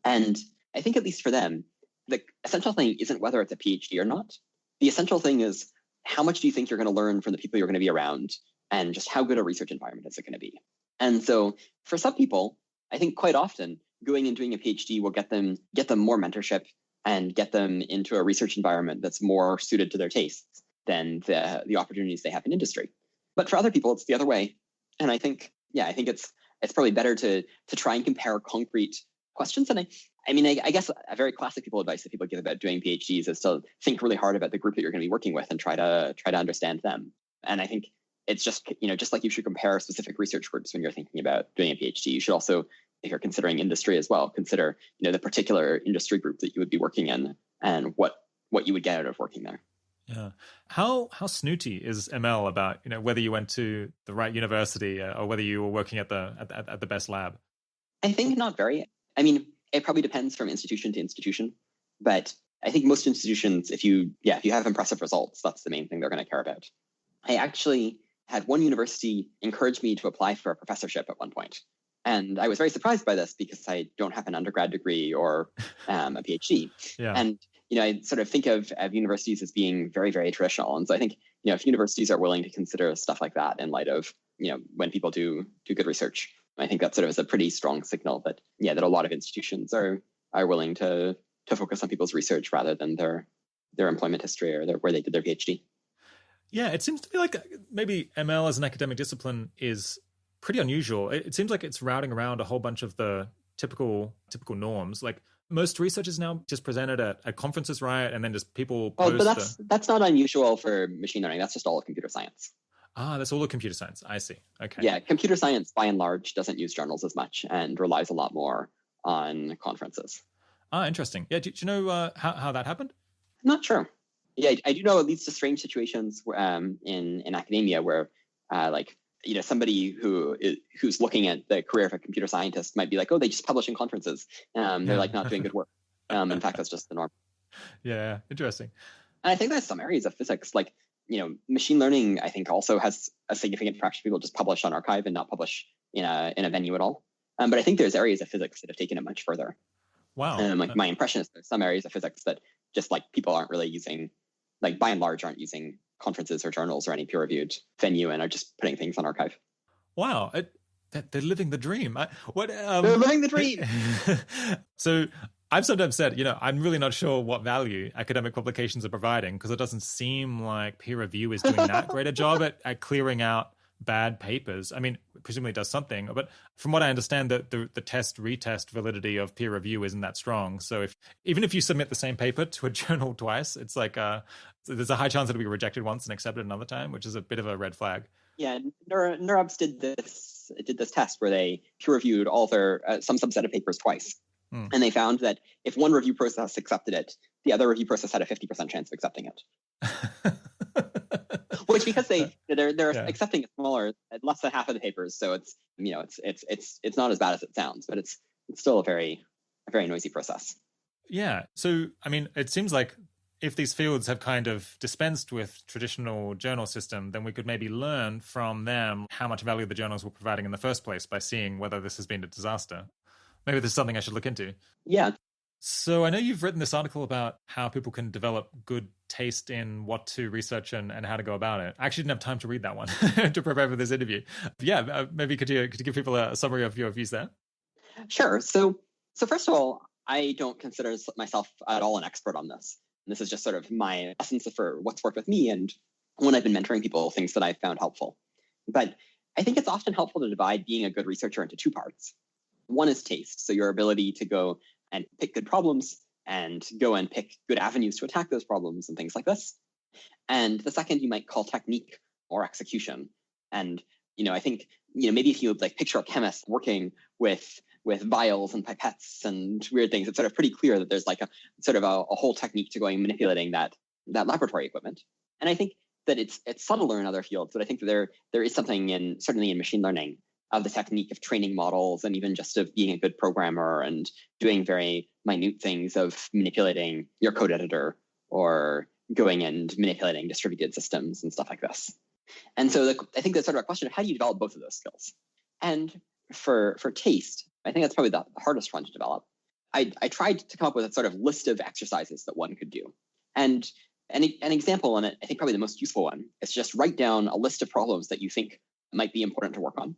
And I think at least for them, the essential thing isn't whether it's a PhD or not. The essential thing is how much do you think you're going to learn from the people you're going to be around, and just how good a research environment is it going to be? And so for some people, I think quite often going and doing a PhD will get them more mentorship and get them into a research environment that's more suited to their tastes than the opportunities they have in industry. But for other people, it's the other way. And I think it's probably better to try and compare concrete questions. And I guess a very classic advice that people give about doing PhDs is to think really hard about the group that you're going to be working with and try to understand them. And I think it's just like you should compare specific research groups when you're thinking about doing a PhD. You should also, if you're considering industry as well, consider the particular industry group that you would be working in and what you would get out of working there. Yeah. How snooty is ML about whether you went to the right university or whether you were working at the best lab? I think not very. It probably depends from institution to institution, but I think most institutions, if you have impressive results, that's the main thing they're going to care about. I actually had one university encourage me to apply for a professorship at one point. And I was very surprised by this because I don't have an undergrad degree or a PhD. Yeah. And, I sort of think of universities as being very, very traditional. And so I think, if universities are willing to consider stuff like that in light of, when people do good research, I think that sort of is a pretty strong signal that a lot of institutions are willing to focus on people's research rather than their employment history or where they did their PhD. Yeah, it seems to be like maybe ML as an academic discipline is pretty unusual. It seems like it's routing around a whole bunch of the typical norms. Like most research is now just presented at conferences, right? And then just people post. Oh, but that's not unusual for machine learning. That's just all of computer science. Ah, that's all of computer science. I see. Okay. Yeah, computer science by and large doesn't use journals as much and relies a lot more on conferences. Ah, interesting. Yeah, do you know how that happened? I'm not sure. Yeah, I do know it leads to strange situations in academia where somebody who's looking at the career of a computer scientist might be like, oh, they just publish in conferences. They're not doing good work. In fact, that's just the norm. Yeah, interesting. And I think there's some areas of physics, machine learning, I think also has a significant fraction of people just publish on arXiv and not publish in a venue at all. But I think there's areas of physics that have taken it much further. Wow. My impression is there's some areas of physics that just people aren't really using, by and large, aren't using conferences or journals or any peer-reviewed venue and are just putting things on arXiv. Wow. They're living the dream. They're living the dream. So I've sometimes said, I'm really not sure what value academic publications are providing because it doesn't seem like peer review is doing that great a job at clearing out bad papers. Presumably it does something, but from what I understand, the retest validity of peer review isn't that strong. So even if you submit the same paper to a journal twice, it's there's a high chance it'll be rejected once and accepted another time, which is a bit of a red flag. Yeah, NeurIPS did this test where they peer reviewed all their some subset of papers twice, And they found that if one review process accepted it, the other review process had a 50% chance of accepting it. Which, because they're accepting it smaller, less than half of the papers, so it's not as bad as it sounds, but it's still a very noisy process. Yeah. So I mean, it seems like if these fields have kind of dispensed with traditional journal system, then we could maybe learn from them how much value the journals were providing in the first place by seeing whether this has been a disaster. Maybe this is something I should look into. Yeah. So I know you've written this article about how people can develop good taste in what to research and how to go about it. I actually didn't have time to read that one to prepare for this interview. But yeah, maybe could you give people a summary of your views there? Sure. So first of all, I don't consider myself at all an expert on this. And this is just sort of my essence for what's worked with me and when I've been mentoring people, things that I've found helpful. But I think it's often helpful to divide being a good researcher into two parts. One is taste, so your ability to go and pick good problems and go and pick good avenues to attack those problems and things like this. And the second you might call technique or execution. And, I think, maybe if you like picture a chemist working with vials and pipettes and weird things, it's sort of pretty clear that there's like a sort of a whole technique to going manipulating that laboratory equipment. And I think that it's subtler in other fields, but I think that there is something certainly in machine learning of the technique of training models and even just of being a good programmer and doing very minute things of manipulating your code editor or going and manipulating distributed systems and stuff like this. And so I think that's sort of a question of how do you develop both of those skills? And for taste, I think that's probably the hardest one to develop. I tried to come up with a sort of list of exercises that one could do. And an example, and I think probably the most useful one, is just write down a list of problems that you think might be important to work on.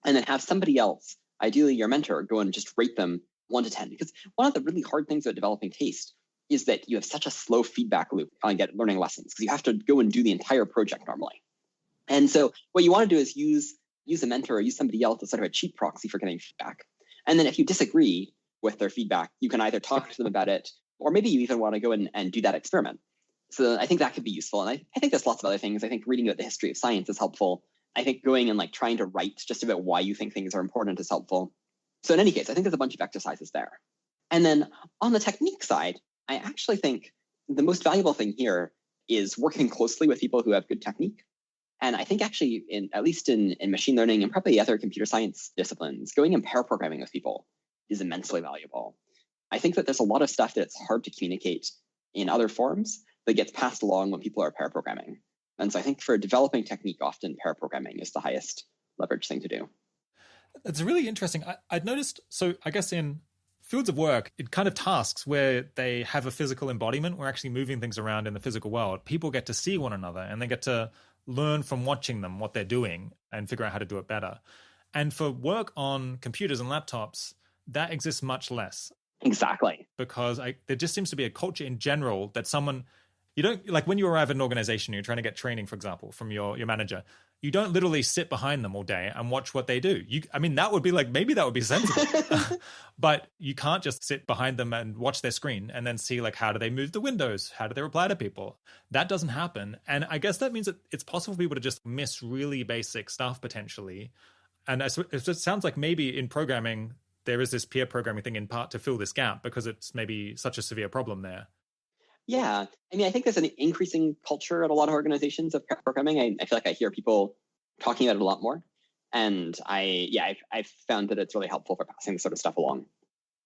And then have somebody else, ideally your mentor, go and just rate them 1 to 10. Because one of the really hard things about developing taste is that you have such a slow feedback loop on learning lessons, because you have to go and do the entire project normally. And so what you want to do is use a mentor or use somebody else as sort of a cheap proxy for getting feedback. And then if you disagree with their feedback, you can either talk to them about it, or maybe you even want to go and do that experiment. So I think that could be useful. And I think there's lots of other things. I think reading about the history of science is helpful. I think going and trying to write just about why you think things are important is helpful. So in any case, I think there's a bunch of exercises there. And then on the technique side, I actually think the most valuable thing here is working closely with people who have good technique. And I think actually, at least in machine learning and probably other computer science disciplines, going and pair programming with people is immensely valuable. I think that there's a lot of stuff that it's hard to communicate in other forms that gets passed along when people are pair programming. And so I think for developing technique, often pair programming is the highest leverage thing to do. It's really interesting. I'd noticed, so I guess in fields of work, it kind of tasks where they have a physical embodiment, we're actually moving things around in the physical world. People get to see one another and they get to learn from watching them what they're doing and figure out how to do it better. And for work on computers and laptops, that exists much less. Exactly. Because there just seems to be a culture in general that you don't, like when you arrive at an organization, you're trying to get training, for example, from your manager, you don't literally sit behind them all day and watch what they do. That would be maybe that would be sensible, but you can't just sit behind them and watch their screen and then see how do they move the windows? How do they reply to people? That doesn't happen. And I guess that means that it's possible for people to just miss really basic stuff potentially. And it just sounds like maybe in programming, there is this peer programming thing in part to fill this gap because it's maybe such a severe problem there. Yeah. I think there's an increasing culture at a lot of organizations of pair programming. I feel like I hear people talking about it a lot more. And I've found that it's really helpful for passing this sort of stuff along.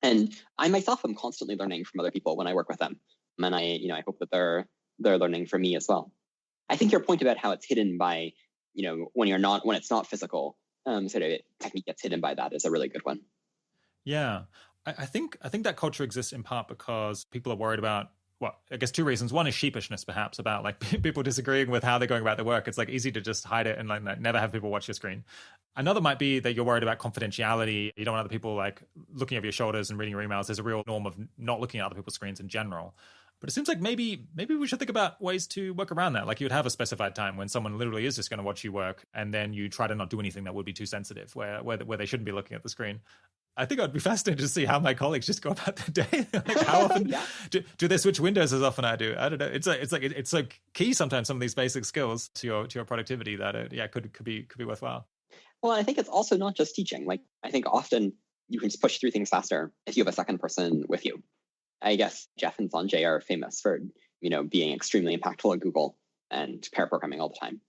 And I myself am constantly learning from other people when I work with them. And I hope that they're learning from me as well. I think your point about how it's hidden by, when it's not physical, sort of technique gets hidden by that is a really good one. Yeah. I think that culture exists in part because people are worried about, well, I guess two reasons. One is sheepishness, perhaps, about people disagreeing with how they're going about their work. It's easy to just hide it and never have people watch your screen. Another might be that you're worried about confidentiality. You don't want other people looking over your shoulders and reading your emails. There's a real norm of not looking at other people's screens in general. But it seems like maybe we should think about ways to work around that. You would have a specified time when someone literally is just going to watch you work, and then you try to not do anything that would be too sensitive, where they shouldn't be looking at the screen. I think I'd be fascinated to see how my colleagues just go about their day. How often do they switch windows as often I do? I don't know. It's key sometimes, some of these basic skills to your productivity that could be worthwhile. Well, I think it's also not just teaching. I think often you can just push through things faster if you have a second person with you. I guess Jeff and Sanjay are famous for, being extremely impactful at Google and pair programming all the time.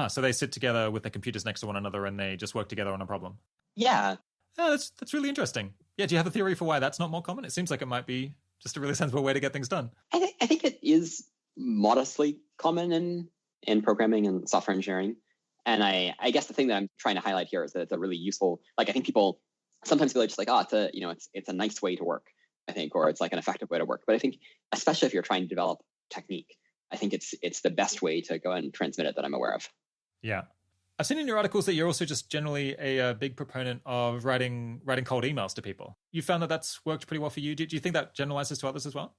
So they sit together with their computers next to one another and they just work together on a problem. Yeah. Oh, that's really interesting. Yeah, do you have a theory for why that's not more common? It seems like it might be just a really sensible way to get things done. I think it is modestly common in programming and software engineering. And I guess the thing that I'm trying to highlight here is that it's a really useful, I think people sometimes feel just like, it's a nice way to work, I think, or it's like an effective way to work. But I think, especially if you're trying to develop technique, I think it's the best way to go and transmit it that I'm aware of. Yeah. I've seen in your articles that you're also just generally a big proponent of writing cold emails to people. You found that that's worked pretty well for you. Do you think that generalizes to others as well?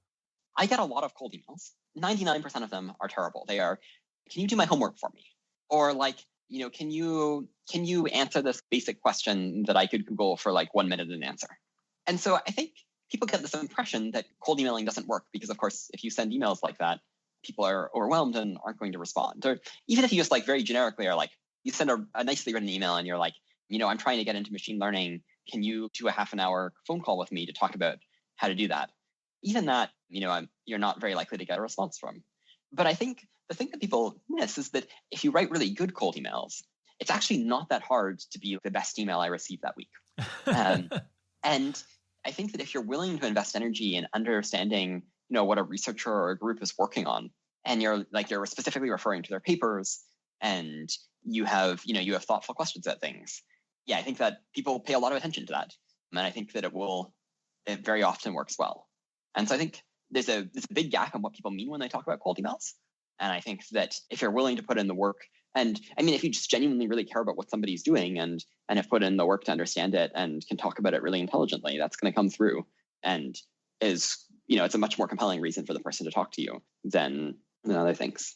I get a lot of cold emails. 99% of them are terrible. They are, can you do my homework for me? Or can you answer this basic question that I could Google for 1 minute and answer? And so I think people get this impression that cold emailing doesn't work because, of course, if you send emails like that, people are overwhelmed and aren't going to respond. Or even if you just very generically are you send a nicely written email and you're I'm trying to get into machine learning. Can you do a half an hour phone call with me to talk about how to do that? Even that, you're not very likely to get a response from. But I think the thing that people miss is that if you write really good cold emails, it's actually not that hard to be the best email I received that week. And I think that if you're willing to invest energy in understanding, what a researcher or a group is working on, and you're specifically referring to their papers, and you have thoughtful questions at things, yeah, I think that people pay a lot of attention to that, and I think that it very often works well. And so I think there's a big gap in what people mean when they talk about cold emails. And I think that if you're willing to put in the work, and if you just genuinely really care about what somebody's doing and have put in the work to understand it and can talk about it really intelligently, that's going to come through and is, it's a much more compelling reason for the person to talk to you than other things.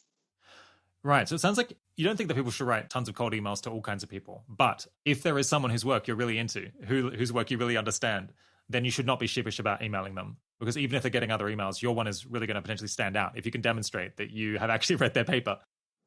Right. So it sounds like you don't think that people should write tons of cold emails to all kinds of people. But if there is someone whose work you're really into, whose work you really understand, then you should not be sheepish about emailing them. Because even if they're getting other emails, your one is really going to potentially stand out if you can demonstrate that you have actually read their paper.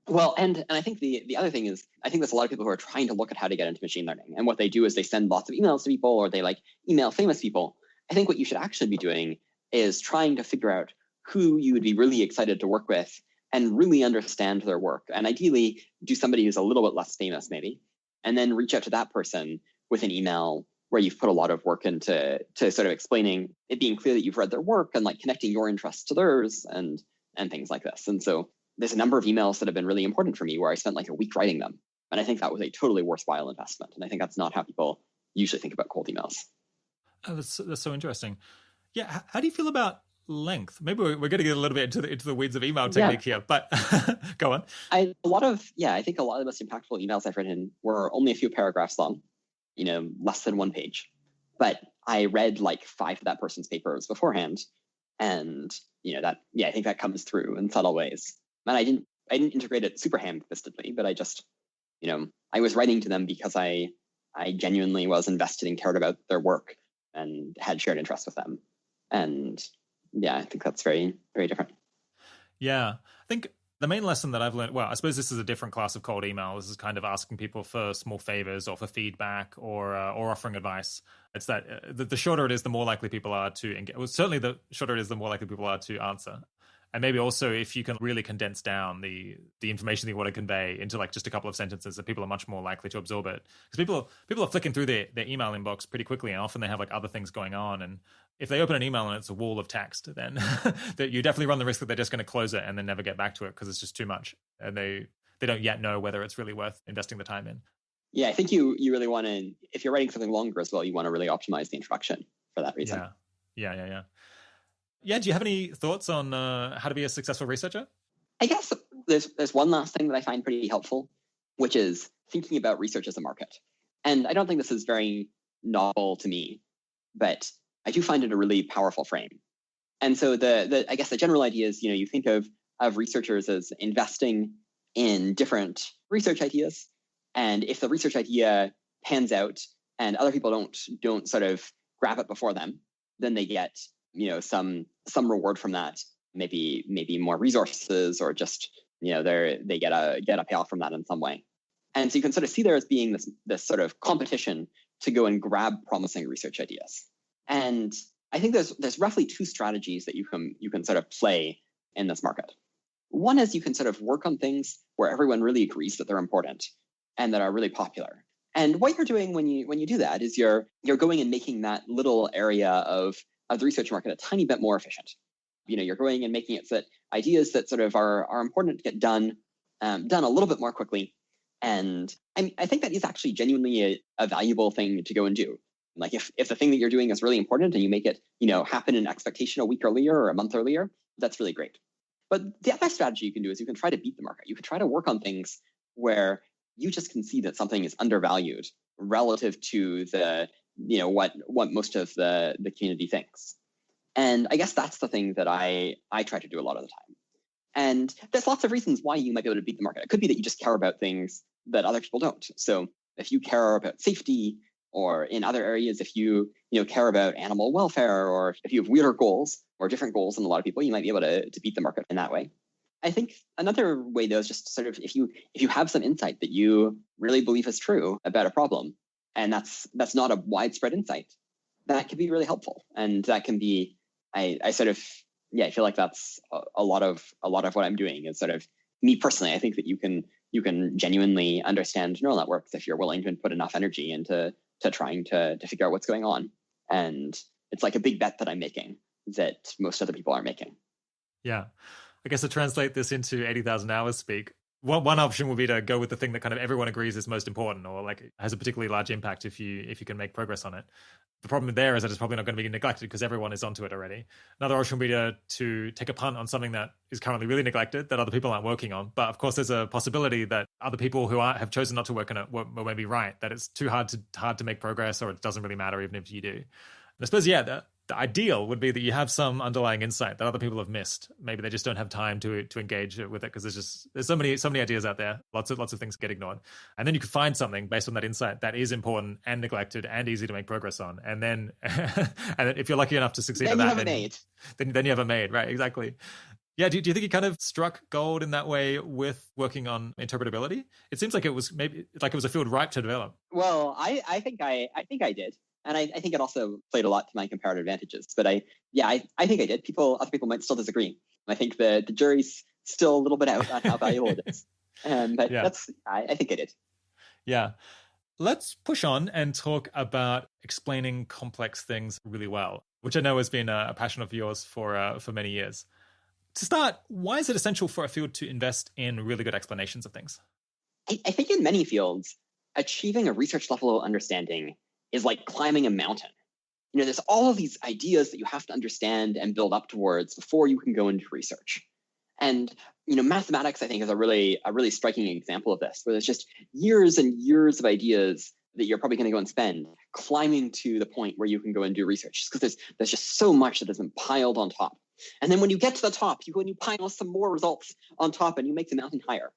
Well, and I think the other thing is, I think there's a lot of people who are trying to look at how to get into machine learning. And what they do is they send lots of emails to people, or they email famous people. I think what you should actually be doing is trying to figure out who you would be really excited to work with and really understand their work. And ideally, do somebody who's a little bit less famous, maybe, and then reach out to that person with an email where you've put a lot of work into sort of explaining it, being clear that you've read their work and connecting your interests to theirs and things like this. And so there's a number of emails that have been really important for me where I spent a week writing them. And I think that was a totally worthwhile investment. And I think that's not how people usually think about cold emails. Oh, that's so interesting. Yeah. How do you feel about length? Maybe we're going to get a little bit into the weeds of email technique here, but go on. I think a lot of the most impactful emails I've written were only a few paragraphs long, less than one page. But I read 5 of that person's papers beforehand. And, I think that comes through in subtle ways. And I didn't integrate it super ham-fistedly, but I just, I was writing to them because I genuinely was invested and cared about their work and had shared interests with them. And yeah, I think that's very, very different. Yeah. I think the main lesson that I've learned, well, I suppose this is a different class of cold email. This is kind of asking people for small favors or for feedback or offering advice. It's that the shorter it is, the more likely people are to engage. Well, certainly the shorter it is, the more likely people are to answer. And maybe also if you can really condense down the information that you want to convey into just a couple of sentences, that people are much more likely to absorb it. Because people are flicking through their email inbox pretty quickly, and often they have other things going on. And if they open an email and it's a wall of text, then that you definitely run the risk that they're just going to close it and then never get back to it because it's just too much. And they don't yet know whether it's really worth investing the time in. Yeah, I think you really want to, if you're writing something longer as well, you want to really optimize the introduction for that reason. Yeah. Yeah, do you have any thoughts on how to be a successful researcher? I guess there's one last thing that I find pretty helpful, which is thinking about research as a market. And I don't think this is very novel to me, but I do find it a really powerful frame. And so I guess the general idea is, you think of researchers as investing in different research ideas. And if the research idea pans out and other people don't sort of grab it before them, then they get some reward from that, maybe more resources, or just they get a payoff from that in some way. And so you can sort of see there as being this sort of competition to go and grab promising research ideas. And I think there's roughly two strategies that you can sort of play in this market. One is you can sort of work on things where everyone really agrees that they're important and that are really popular. And what you're doing when you do that is you're going and making that little area of the research market a tiny bit more efficient. You're going and making it so that ideas that sort of are important get done a little bit more quickly. And I think that is actually genuinely a valuable thing to go and do. Like if the thing that you're doing is really important and you make it, happen in expectation a week earlier or a month earlier, that's really great. But the other strategy you can do is you can try to beat the market. You can try to work on things where you just can see that something is undervalued relative to the, what most of the community thinks. And I guess that's the thing that I try to do a lot of the time. And there's lots of reasons why you might be able to beat the market. It could be that you just care about things that other people don't. So if you care about safety, or in other areas, if you care about animal welfare, or if you have weirder goals or different goals than a lot of people, you might be able to beat the market in that way. I think another way, though, is just sort of if you have some insight that you really believe is true about a problem, and that's not a widespread insight, that can be really helpful. And that can be, I feel like that's a lot of what I'm doing is sort of me personally. I think that you can genuinely understand neural networks if you're willing to put enough energy into trying to figure out what's going on. And it's like a big bet that I'm making that most other people aren't making. Yeah. I guess to translate this into 80,000 hours speak, one option would be to go with the thing that kind of everyone agrees is most important, or like has a particularly large impact if you can make progress on it. The problem there is that it's probably not going to be neglected because everyone is onto it already. Another option would be to take a punt on something that is currently really neglected that other people aren't working on. But of course, there's a possibility that other people who have chosen not to work on it will maybe right, that it's too hard to make progress, or it doesn't really matter even if you do. And I suppose, the ideal would be that you have some underlying insight that other people have missed. Maybe they just don't have time to engage with it because there's so many ideas out there. Lots of things get ignored. And then you could find something based on that insight that is important and neglected and easy to make progress on. And then and if you're lucky enough to succeed at that, then you have a made, right? Exactly. Yeah, do you think you kind of struck gold in that way with working on interpretability? It seems like it was maybe like it was a field ripe to develop. Well, I think I did. And I think it also played a lot to my comparative advantages. But I think I did. Other people might still disagree. I think the jury's still a little bit out on how valuable it is. But I think I did. Yeah. Let's push on and talk about explaining complex things really well, which I know has been a passion of yours for many years. To start, why is it essential for a field to invest in really good explanations of things? I think in many fields, achieving a research level understanding is like climbing a mountain. There's all of these ideas that you have to understand and build up towards before you can go into research. And, mathematics, I think, is a really striking example of this, where there's just years and years of ideas that you're probably going to go and spend climbing to the point where you can go and do research, just because there's just so much that has been piled on top. And then when you get to the top, you go and you pile some more results on top and you make the mountain higher.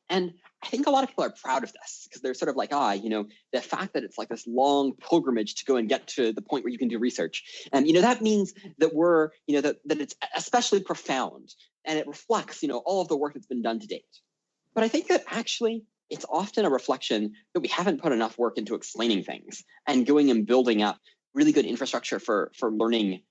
And I think a lot of people are proud of this because they're sort of like, the fact that it's like this long pilgrimage to go and get to the point where you can do research. And, that means that we're, that it's especially profound and it reflects, all of the work that's been done to date. But I think that actually it's often a reflection that we haven't put enough work into explaining things and going and building up really good infrastructure for learning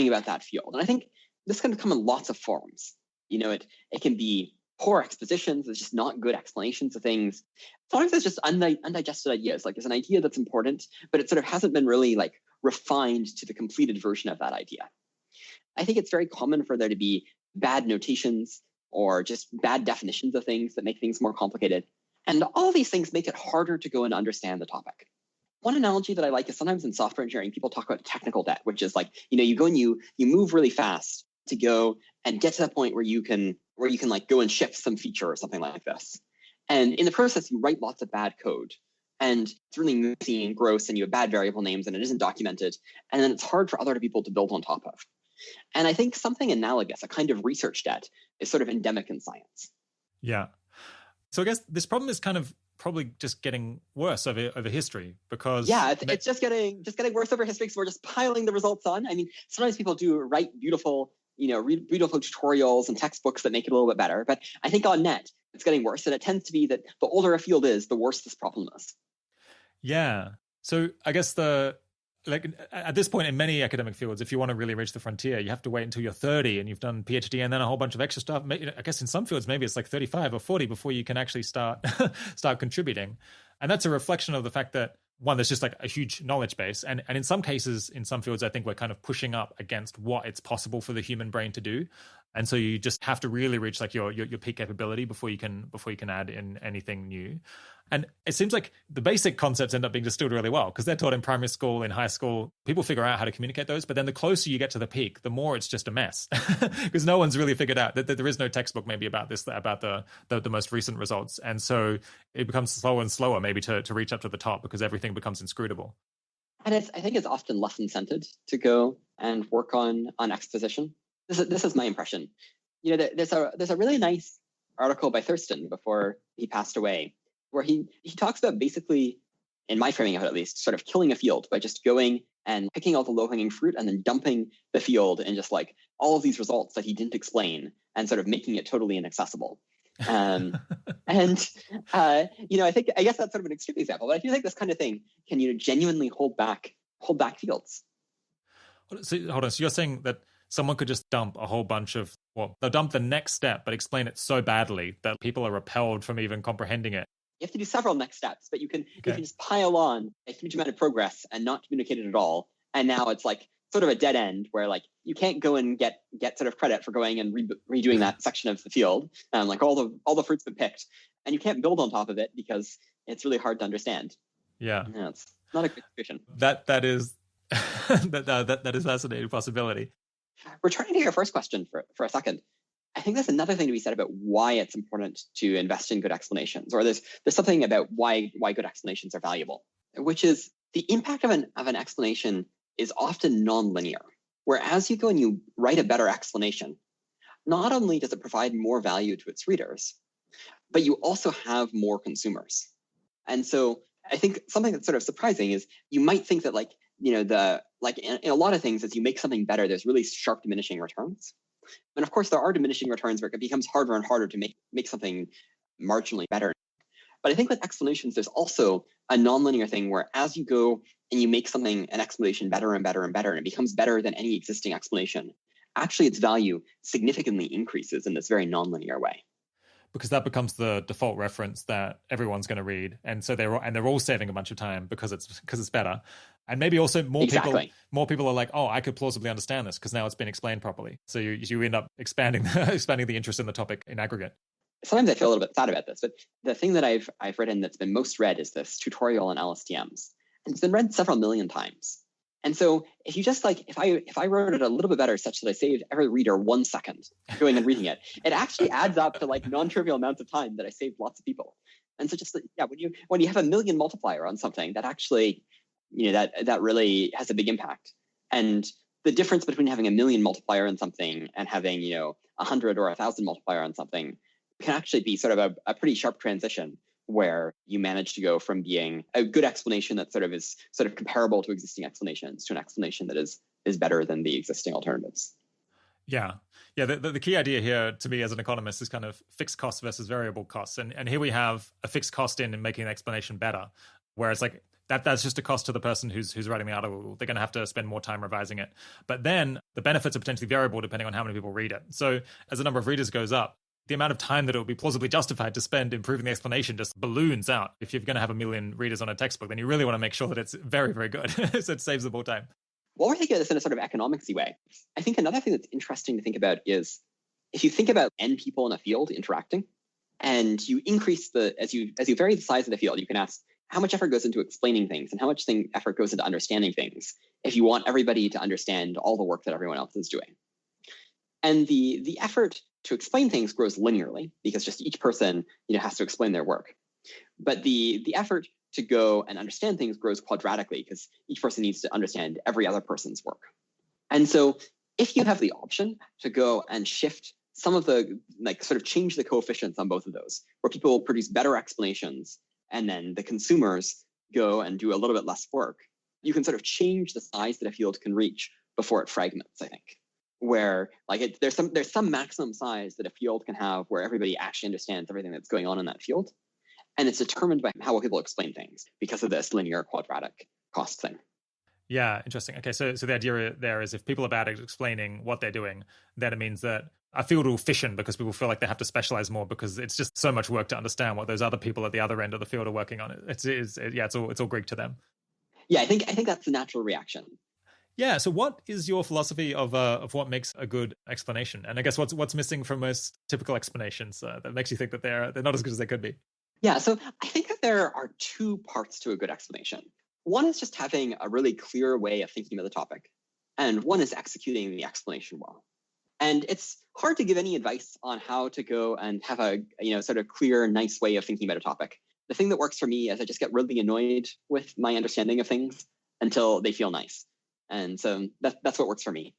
about that field. And I think this can come in lots of forms. It can be poor expositions, there's just not good explanations of things. Sometimes there's just undigested ideas. Like there's an idea that's important, but it sort of hasn't been really like refined to the completed version of that idea. I think it's very common for there to be bad notations or just bad definitions of things that make things more complicated. And all of these things make it harder to go and understand the topic. One analogy that I like is sometimes in software engineering, people talk about technical debt, which is like, you go and you move really fast to go and get to that point where you can like go and ship some feature or something like this. And in the process, you write lots of bad code and it's really messy and gross and you have bad variable names and it isn't documented. And then it's hard for other people to build on top of. And I think something analogous, a kind of research debt, is sort of endemic in science. Yeah. So I guess this problem is kind of probably just getting worse over history because... Yeah, it's just getting worse over history because we're just piling the results on. I mean, sometimes people do write beautiful read beautiful tutorials and textbooks that make it a little bit better. But I think on net, it's getting worse. And it tends to be that the older a field is, the worse this problem is. Yeah. So I guess at this point in many academic fields, if you want to really reach the frontier, you have to wait until you're 30 and you've done PhD and then a whole bunch of extra stuff. I guess in some fields, maybe it's like 35 or 40 before you can actually start contributing. And that's a reflection of the fact that, one, there's just like a huge knowledge base. And in some cases, in some fields, I think we're kind of pushing up against what it's possible for the human brain to do. And so you just have to really reach like your peak capability before you can add in anything new. And it seems like the basic concepts end up being distilled really well because they're taught in primary school, in high school. People figure out how to communicate those. But then the closer you get to the peak, the more it's just a mess because no one's really figured out that there is no textbook maybe about the most recent results. And so it becomes slower and slower maybe to reach up to the top because everything becomes inscrutable. And I think it's often less incented to go and work on exposition. This is my impression. There's a really nice article by Thurston before he passed away, where he talks about basically, in my framing of it at least, sort of killing a field by just going and picking all the low-hanging fruit and then dumping the field in just like all of these results that he didn't explain and sort of making it totally inaccessible. I guess that's sort of an extreme example, but I do think this kind of thing can genuinely hold back fields. So hold on. So you're saying that someone could just dump a whole bunch of, they'll dump the next step, but explain it so badly that people are repelled from even comprehending it. You have to do several next steps, but you can just pile on a huge amount of progress and not communicate it at all. And now it's like sort of a dead end where like you can't go and get sort of credit for going and redoing that section of the field. Like all the fruit's been picked, and you can't build on top of it because it's really hard to understand. Yeah, it's not a good situation. That is that is a fascinating possibility. Returning to your first question for a second, I think there's another thing to be said about why it's important to invest in good explanations, or there's something about why good explanations are valuable, which is the impact of an explanation is often nonlinear. Whereas you go and you write a better explanation, not only does it provide more value to its readers, but you also have more consumers. And so I think something that's sort of surprising is you might think that in a lot of things, as you make something better, there's really sharp diminishing returns. And of course, there are diminishing returns where it becomes harder and harder to make something marginally better. But I think with explanations, there's also a nonlinear thing where as you go and you make an explanation better and better and better, and it becomes better than any existing explanation, actually its value significantly increases in this very nonlinear way. Because that becomes the default reference that everyone's going to read, and so they're all saving a bunch of time because it's better, and maybe also more people are like, oh, I could plausibly understand this because now it's been explained properly. So you end up expanding the interest in the topic in aggregate. Sometimes I feel a little bit sad about this, but the thing that I've written that's been most read is this tutorial on LSTMs, and it's been read several million times. And so if you just if I wrote it a little bit better such that I saved every reader 1 second going and reading it, it actually adds up to non-trivial amounts of time that I saved lots of people. And so when you have a million multiplier on something, that actually, that really has a big impact. And the difference between having a million multiplier on something and having, 100 or 1,000 multiplier on something can actually be sort of a pretty sharp transition, where you manage to go from being a good explanation that is comparable to existing explanations to an explanation that is better than the existing alternatives. Yeah. The key idea here to me as an economist is kind of fixed costs versus variable costs. And here we have a fixed cost in making the explanation better, whereas that's just a cost to the person who's writing the article. They're going to have to spend more time revising it. But then the benefits are potentially variable depending on how many people read it. So as the number of readers goes up, the amount of time that it would be plausibly justified to spend improving the explanation just balloons out. If you're going to have 1 million readers on a textbook, then you really want to make sure that it's very, very good. So it saves them more time. While we're thinking of this in a sort of economics-y way, I think another thing that's interesting to think about is if you think about n people in a field interacting, and you increase as you vary the size of the field, you can ask how much effort goes into explaining things and how much effort goes into understanding things if you want everybody to understand all the work that everyone else is doing. And the effort to explain things grows linearly because just each person has to explain their work. But the effort to go and understand things grows quadratically because each person needs to understand every other person's work. And so if you have the option to go and shift some of the, change the coefficients on both of those, where people produce better explanations and then the consumers go and do a little bit less work, you can sort of change the size that a field can reach before it fragments, I think. Where there's some maximum size that a field can have where everybody actually understands everything that's going on in that field. And it's determined by how people explain things because of this linear quadratic cost thing. Yeah, interesting. Okay, so the idea there is if people are bad at explaining what they're doing, then it means that a field will fission because people feel like they have to specialize more because it's just so much work to understand what those other people at the other end of the field are working on. It's all Greek to them. Yeah, I think that's the natural reaction. Yeah. So, what is your philosophy of what makes a good explanation? And I guess what's missing from most typical explanations that makes you think that they're not as good as they could be? Yeah. So I think that there are two parts to a good explanation. One is just having a really clear way of thinking about the topic, and one is executing the explanation well. And it's hard to give any advice on how to go and have a sort of clear, nice way of thinking about a topic. The thing that works for me is I just get really annoyed with my understanding of things until they feel nice. And so that's what works for me.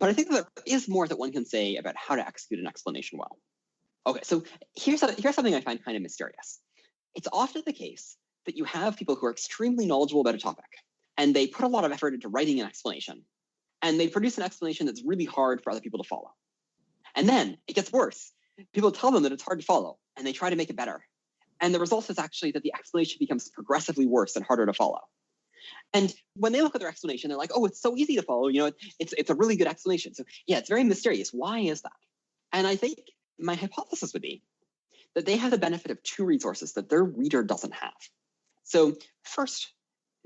But I think that there is more that one can say about how to execute an explanation well. Okay, so here's something I find kind of mysterious. It's often the case that you have people who are extremely knowledgeable about a topic, and they put a lot of effort into writing an explanation, and they produce an explanation that's really hard for other people to follow. And then it gets worse. People tell them that it's hard to follow, and they try to make it better. And the result is actually that the explanation becomes progressively worse and harder to follow. And when they look at their explanation, they're like, oh, it's so easy to follow. It's a really good explanation. So yeah, it's very mysterious. Why is that? And I think my hypothesis would be that they have the benefit of two resources that their reader doesn't have. So first,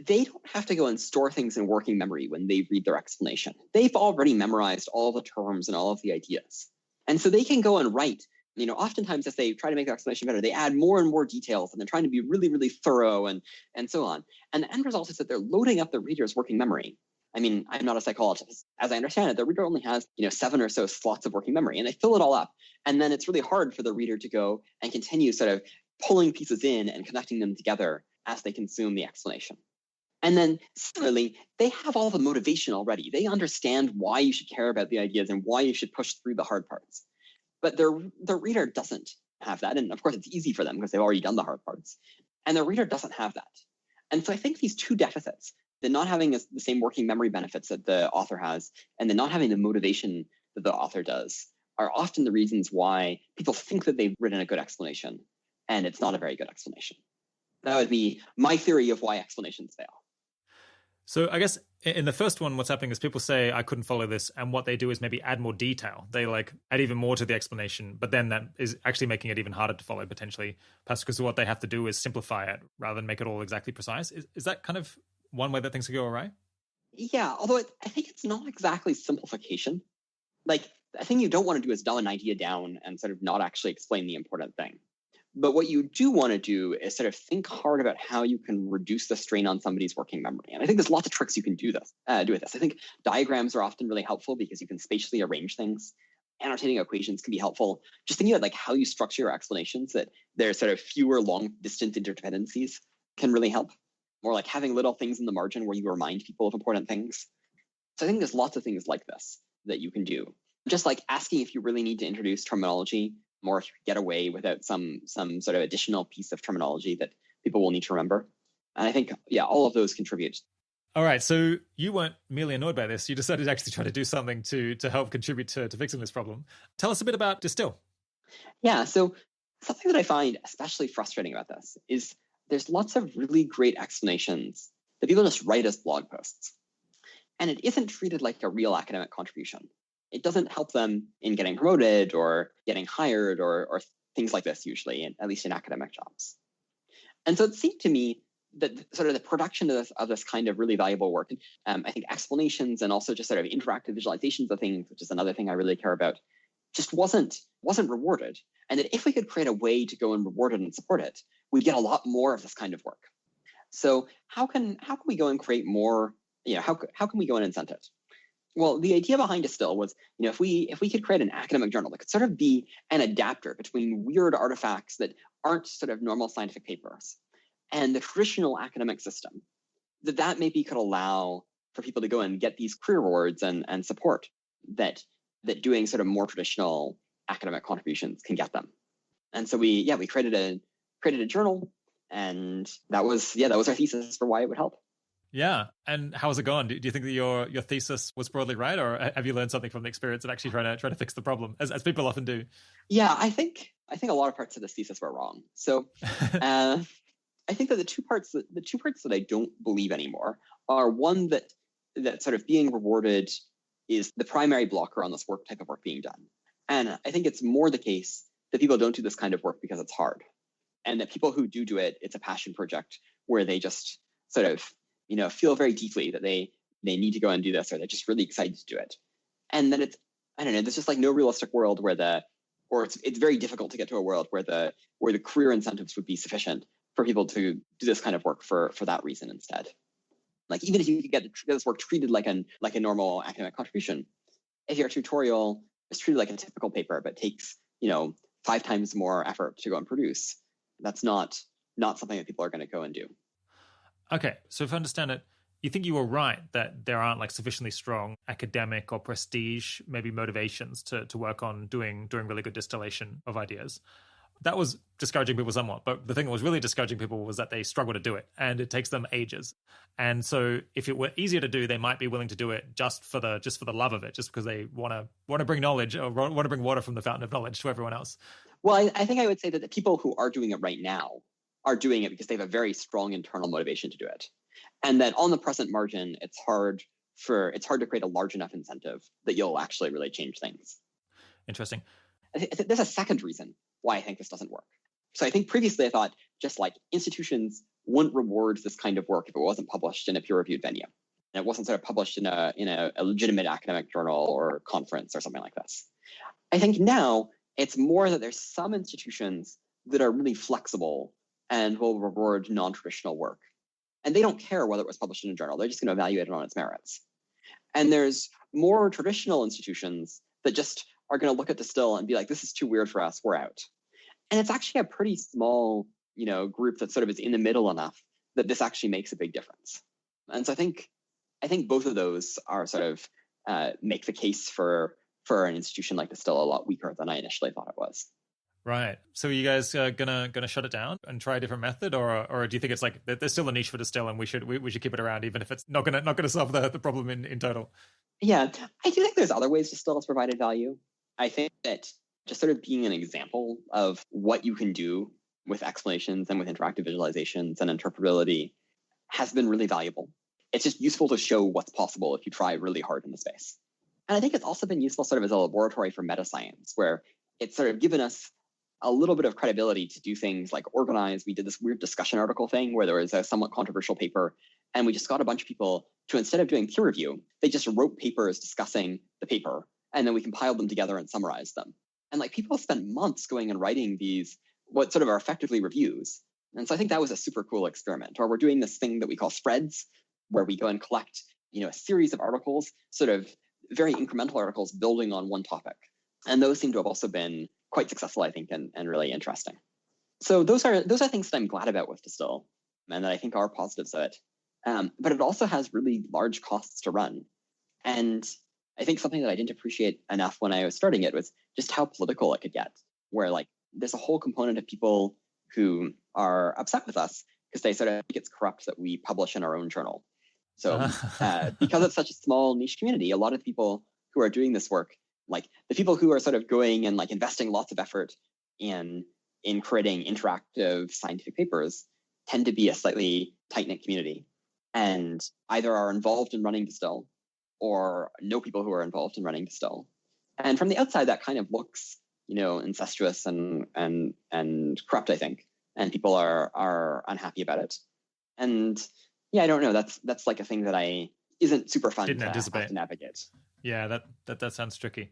they don't have to go and store things in working memory when they read their explanation. They've already memorized all the terms and all of the ideas. And so they can go and write. Oftentimes as they try to make their explanation better, they add more and more details, and they're trying to be really, really thorough and so on. And the end result is that they're loading up the reader's working memory. I mean, I'm not a psychologist. As I understand it, the reader only has 7 or so slots of working memory, and they fill it all up. And then it's really hard for the reader to go and continue sort of pulling pieces in and connecting them together as they consume the explanation. And then similarly, they have all the motivation already. They understand why you should care about the ideas and why you should push through the hard parts. But the reader doesn't have that. And of course, it's easy for them because they've already done the hard parts. And the reader doesn't have that. And so I think these two deficits, the not having the same working memory benefits that the author has, and the not having the motivation that the author does, are often the reasons why people think that they've written a good explanation, and it's not a very good explanation. That would be my theory of why explanations fail. So I guess in the first one, what's happening is people say, I couldn't follow this. And what they do is maybe add more detail. They add even more to the explanation, but then that is actually making it even harder to follow potentially, perhaps because what they have to do is simplify it rather than make it all exactly precise. Is that kind of one way that things could go awry? Yeah, although I think it's not exactly simplification. I think you don't want to do is dumb an idea down and sort of not actually explain the important thing. But what you do want to do is sort of think hard about how you can reduce the strain on somebody's working memory. And I think there's lots of tricks you can do with this. I think diagrams are often really helpful because you can spatially arrange things. Annotating equations can be helpful. Just thinking about how you structure your explanations, that there's sort of fewer long distance interdependencies can really help. More like having little things in the margin where you remind people of important things. So I think there's lots of things like this that you can do. Just like asking if you really need to introduce terminology, or if you get away without some sort of additional piece of terminology that people will need to remember. And I think, all of those contribute. All right. So you weren't merely annoyed by this. You decided to actually try to do something to help contribute to fixing this problem. Tell us a bit about Distill. Yeah. So something that I find especially frustrating about this is there's lots of really great explanations that people just write as blog posts. And it isn't treated like a real academic contribution. It doesn't help them in getting promoted or getting hired or things like this usually, at least in academic jobs. And so it seemed to me that sort of the production of this kind of really valuable work, I think explanations and also just sort of interactive visualizations of things, which is another thing I really care about, just wasn't rewarded. And that if we could create a way to go and reward it and support it, we'd get a lot more of this kind of work. So how can we go and create more, how can we go and incent it? Well, the idea behind Distill was, if we could create an academic journal that could sort of be an adapter between weird artifacts that aren't sort of normal scientific papers and the traditional academic system, that maybe could allow for people to go and get these career rewards and support that doing sort of more traditional academic contributions can get them. And so we created a journal, and that was our thesis for why it would help. Yeah. And how has it gone? Do you think that your thesis was broadly right, or have you learned something from the experience of actually trying to fix the problem, as people often do? Yeah, I think a lot of parts of this thesis were wrong. So I think that the two parts that I don't believe anymore are one that sort of being rewarded is the primary blocker on this type of work being done. And I think it's more the case that people don't do this kind of work because it's hard. And that people who do it, it's a passion project where they just sort of, feel very deeply that they need to go and do this, or they're just really excited to do it. And then there's just like no realistic world it's very difficult to get to a world where the career incentives would be sufficient for people to do this kind of work for that reason instead. Like even if you could get this work treated like a normal academic contribution, if your tutorial is treated like a typical paper but takes 5 times more effort to go and produce, that's not something that people are going to go and do. Okay, so if I understand it, you think you were right that there aren't like sufficiently strong academic or prestige, maybe motivations to work on doing really good distillation of ideas. That was discouraging people somewhat, but the thing that was really discouraging people was that they struggle to do it, and it takes them ages. And so, if it were easier to do, they might be willing to do it just for the love of it, just because they want to bring knowledge or want to bring water from the fountain of knowledge to everyone else. Well, I think I would say that the people who are doing it right now are doing it because they have a very strong internal motivation to do it, and that on the present margin, it's hard to create a large enough incentive that you'll actually really change things. Interesting. There's a second reason why I think this doesn't work. So I think previously I thought just like institutions wouldn't reward this kind of work if it wasn't published in a peer-reviewed venue, and it wasn't sort of published in a legitimate academic journal or conference or something like this. I think now it's more that there's some institutions that are really flexible and will reward non-traditional work. And they don't care whether it was published in a journal. They're just going to evaluate it on its merits. And there's more traditional institutions that just are going to look at Distill and be like, this is too weird for us, we're out. And it's actually a pretty small, group that sort of is in the middle enough that this actually makes a big difference. And so I think both of those are sort of make the case for an institution like Distill a lot weaker than I initially thought it was. Right. So are you guys gonna shut it down and try a different method, or do you think it's like there's still a niche for Distill and we should keep it around even if it's not gonna solve the problem in total? Yeah, I do think there's other ways Distill has provided value. I think that just sort of being an example of what you can do with explanations and with interactive visualizations and interpretability has been really valuable. It's just useful to show what's possible if you try really hard in the space. And I think it's also been useful sort of as a laboratory for meta science, where it's sort of given us a little bit of credibility to do things like organize. We did this weird discussion article thing where there was a somewhat controversial paper, and we just got a bunch of people to, instead of doing peer review, they just wrote papers discussing the paper, and then we compiled them together and summarized them. And like people spent months going and writing these, what sort of are effectively reviews. And so I think that was a super cool experiment. Or we're doing this thing that we call spreads, where we go and collect, a series of articles, sort of very incremental articles building on one topic. And those seem to have also been quite successful, I think, and really interesting. So those are things that I'm glad about with Distill, and that I think are positives of it. But it also has really large costs to run. And I think something that I didn't appreciate enough when I was starting it was just how political it could get, where like there's a whole component of people who are upset with us because they sort of think it's corrupt that we publish in our own journal. So because it's such a small niche community, a lot of people who are doing this work, like the people who are sort of going and like investing lots of effort in creating interactive scientific papers tend to be a slightly tight-knit community and either are involved in running Distill or know people who are involved in running Distill. And from the outside, that kind of looks, incestuous and corrupt, I think. And people are unhappy about it. And yeah, I don't know. That's like a thing that isn't super fun to have to navigate. Yeah, that sounds tricky.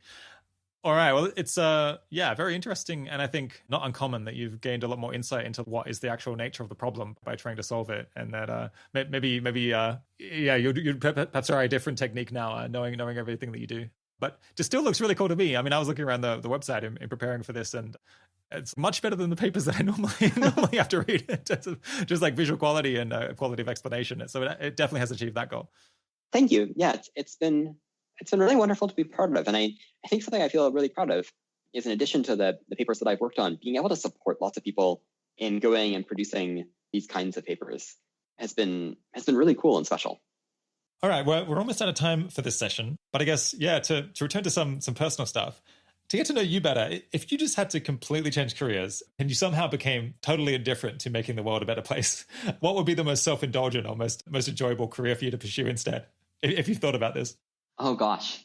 All right. Well, it's very interesting, and I think not uncommon that you've gained a lot more insight into what is the actual nature of the problem by trying to solve it, and that maybe you'd perhaps try a different technique now, knowing everything that you do. But Distill looks really cool to me. I mean, I was looking around the website in preparing for this, and it's much better than the papers that I normally have to read in terms of just like visual quality and quality of explanation. So it definitely has achieved that goal. Thank you. Yeah, it's been really wonderful to be part of. And I think something I feel really proud of is, in addition to the papers that I've worked on, being able to support lots of people in going and producing these kinds of papers has been really cool and special. All right, well, we're almost out of time for this session, but I guess, to return to some personal stuff, To get to know you better, if you just had to completely change careers and you somehow became totally indifferent to making the world a better place, what would be the most self-indulgent or most enjoyable career for you to pursue instead, if you've thought about this? Oh, gosh.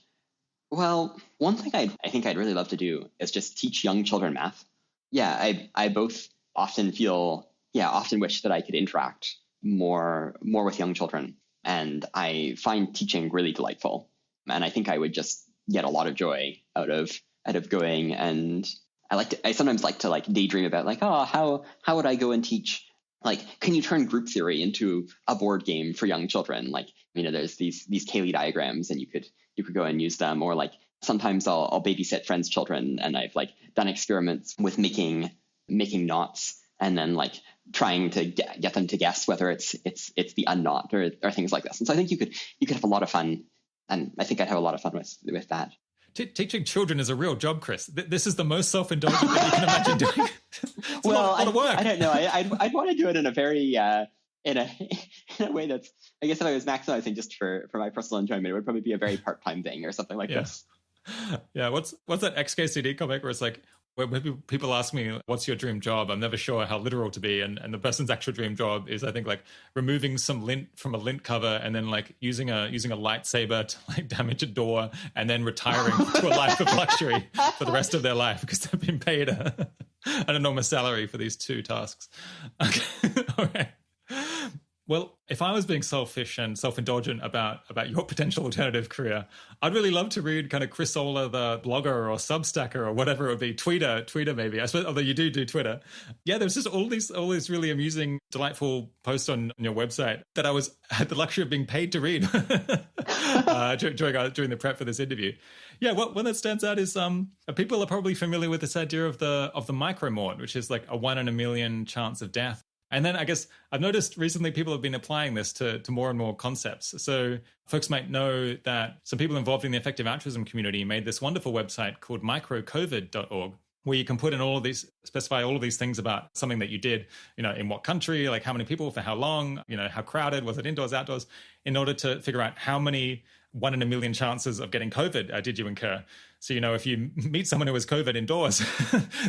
Well, one thing I think I'd really love to do is just teach young children math. Yeah, I both often wish that I could interact more with young children. And I find teaching really delightful. And I think I would just get a lot of joy out of going. And I sometimes like to like daydream about like, oh, how would I go and teach? Like, can you turn group theory into a board game for young children? Like, there's these Cayley diagrams, and you could go and use them. Or like sometimes I'll babysit friends' children, and I've like done experiments with making knots, and then like trying to get them to guess whether it's the unknot or things like this. And so I think you could have a lot of fun, and I think I'd have a lot of fun with that. Teaching children is a real job, Chris. This is the most self-indulgent that you can imagine doing. It's well, a lot of work. I don't know. I'd want to do it in a very in a way that's, I guess if I was maximizing just for my personal enjoyment, it would probably be a very part-time thing or something like this. Yeah. What's that XKCD comic where it's like, when people ask me, what's your dream job? I'm never sure how literal to be. And the person's actual dream job is, I think, like removing some lint from a lint cover and then like using a lightsaber to like damage a door and then retiring to a life of luxury for the rest of their life because they've been paid an enormous salary for these two tasks. Okay. All right. Well, if I was being selfish and self-indulgent about your potential alternative career, I'd really love to read kind of Chris Olah, the blogger or Substacker or whatever it would be, Twitter maybe. I suppose, although you do Twitter. Yeah, there's just all these really amusing, delightful posts on your website that I had the luxury of being paid to read during the prep for this interview. Yeah, one that stands out is people are probably familiar with this idea of the micromort, which is like a 1 in a million chance of death. And then I guess I've noticed recently people have been applying this to more and more concepts. So folks might know that some people involved in the effective altruism community made this wonderful website called microcovid.org, where you can put in specify all of these things about something that you did, in what country, like how many people, for how long, how crowded, was it indoors, outdoors, in order to figure out how many 1 in a million chances of getting COVID did you incur. So, if you meet someone who has COVID indoors,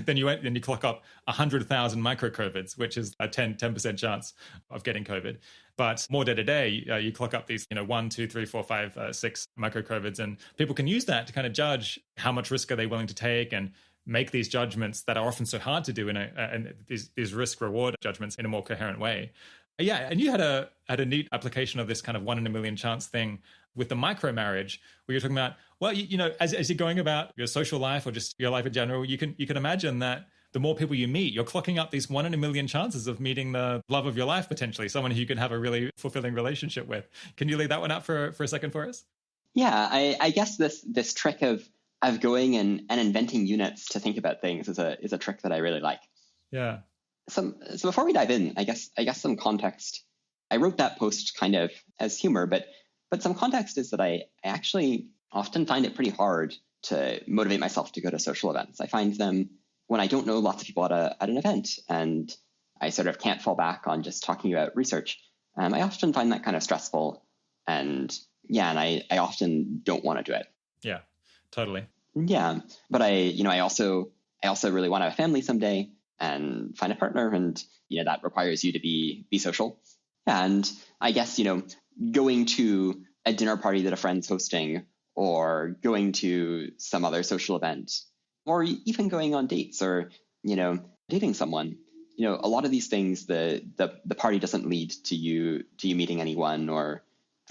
then you clock up 100,000 micro-COVIDs, which is a 10% chance of getting COVID. But more day to day, you clock up these, 1, 2, 3, 4, 5, 6 micro-COVIDs. And people can use that to kind of judge how much risk are they willing to take and make these judgments that are often so hard to do and these risk-reward judgments in a more coherent way. Yeah, and you had a neat application of this kind of 1 in a million chance thing with the micromarriage, where you're talking about, well, as you're going about your social life or just your life in general, you can imagine that the more people you meet, you're clocking up these 1 in a million chances of meeting the love of your life, potentially, someone who you can have a really fulfilling relationship with. Can you lay that one out for a second for us? Yeah, I guess this trick of going and inventing units to think about things is a trick that I really like. Yeah. So before we dive in, I guess some context. I wrote that post kind of as humor, but some context is that I actually often find it pretty hard to motivate myself to go to social events. I find them when I don't know lots of people at an event, and I sort of can't fall back on just talking about research. I often find that kind of stressful, and I often don't want to do it. Yeah, totally. Yeah, but I also really want to have a family someday and find a partner, and that requires you to be social. And I guess going to a dinner party that a friend's hosting, or going to some other social event, or even going on dates, or dating someone. A lot of these things, the party doesn't lead to you meeting anyone, or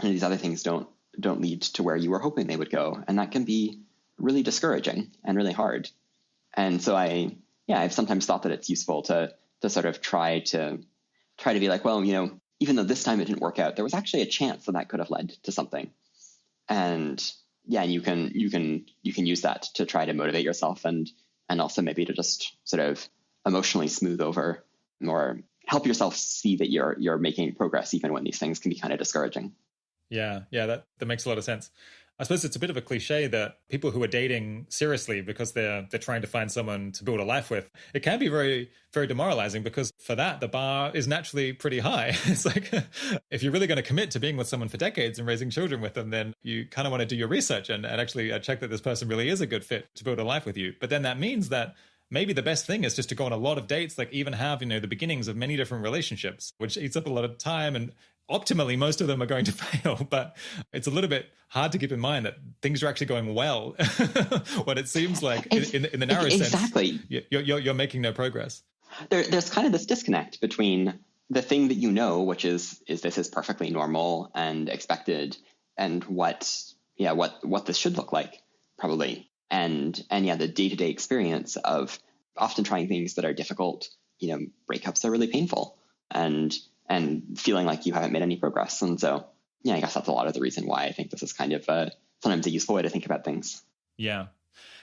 these other things don't lead to where you were hoping they would go, and that can be really discouraging and really hard. And so I've sometimes thought that it's useful to sort of try to be like, well, even though this time it didn't work out, there was actually a chance that could have led to something. And you can use that to try to motivate yourself, and also maybe to just sort of emotionally smooth over or help yourself see that you're making progress even when these things can be kind of discouraging. Yeah, that makes a lot of sense. I suppose it's a bit of a cliche that people who are dating seriously because they're trying to find someone to build a life with, it can be very, very demoralizing because for that, the bar is naturally pretty high. It's like, if you're really going to commit to being with someone for decades and raising children with them, then you kind of want to do your research and actually check that this person really is a good fit to build a life with you. But then that means that maybe the best thing is just to go on a lot of dates, like even have, the beginnings of many different relationships, which eats up a lot of time. And optimally, most of them are going to fail, but it's a little bit hard to keep in mind that things are actually going well when it seems like in the narrow sense, you're making no progress. There's kind of this disconnect between the thing that you know, which is this is perfectly normal and expected, and what this should look like, probably. And the day-to-day experience of often trying things that are difficult. Breakups are really painful, and feeling like you haven't made any progress. And so, I guess that's a lot of the reason why I think this is kind of sometimes a useful way to think about things. Yeah.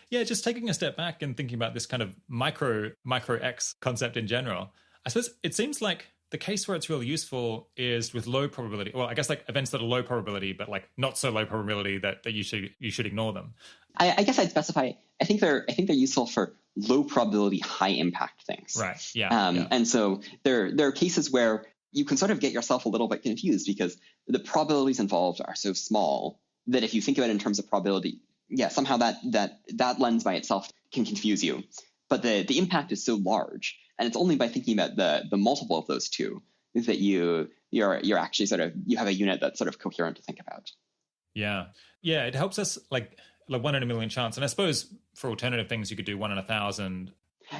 Yeah, just taking a step back and thinking about this kind of micro X concept in general, I suppose it seems like the case where it's really useful is with low probability. Well, I guess like events that are low probability, but like not so low probability that you should ignore them. I guess I'd specify. I think they're useful for low probability, high impact things. Right. Yeah. And so there are cases where you can sort of get yourself a little bit confused because the probabilities involved are so small that if you think about it in terms of probability, somehow that lens by itself can confuse you. But the impact is so large, and it's only by thinking about the multiple of those two that you're actually you have a unit that's sort of coherent to think about. Yeah. Yeah. It helps us like 1 in a million chance. And I suppose for alternative things, you could do 1 in 1,000.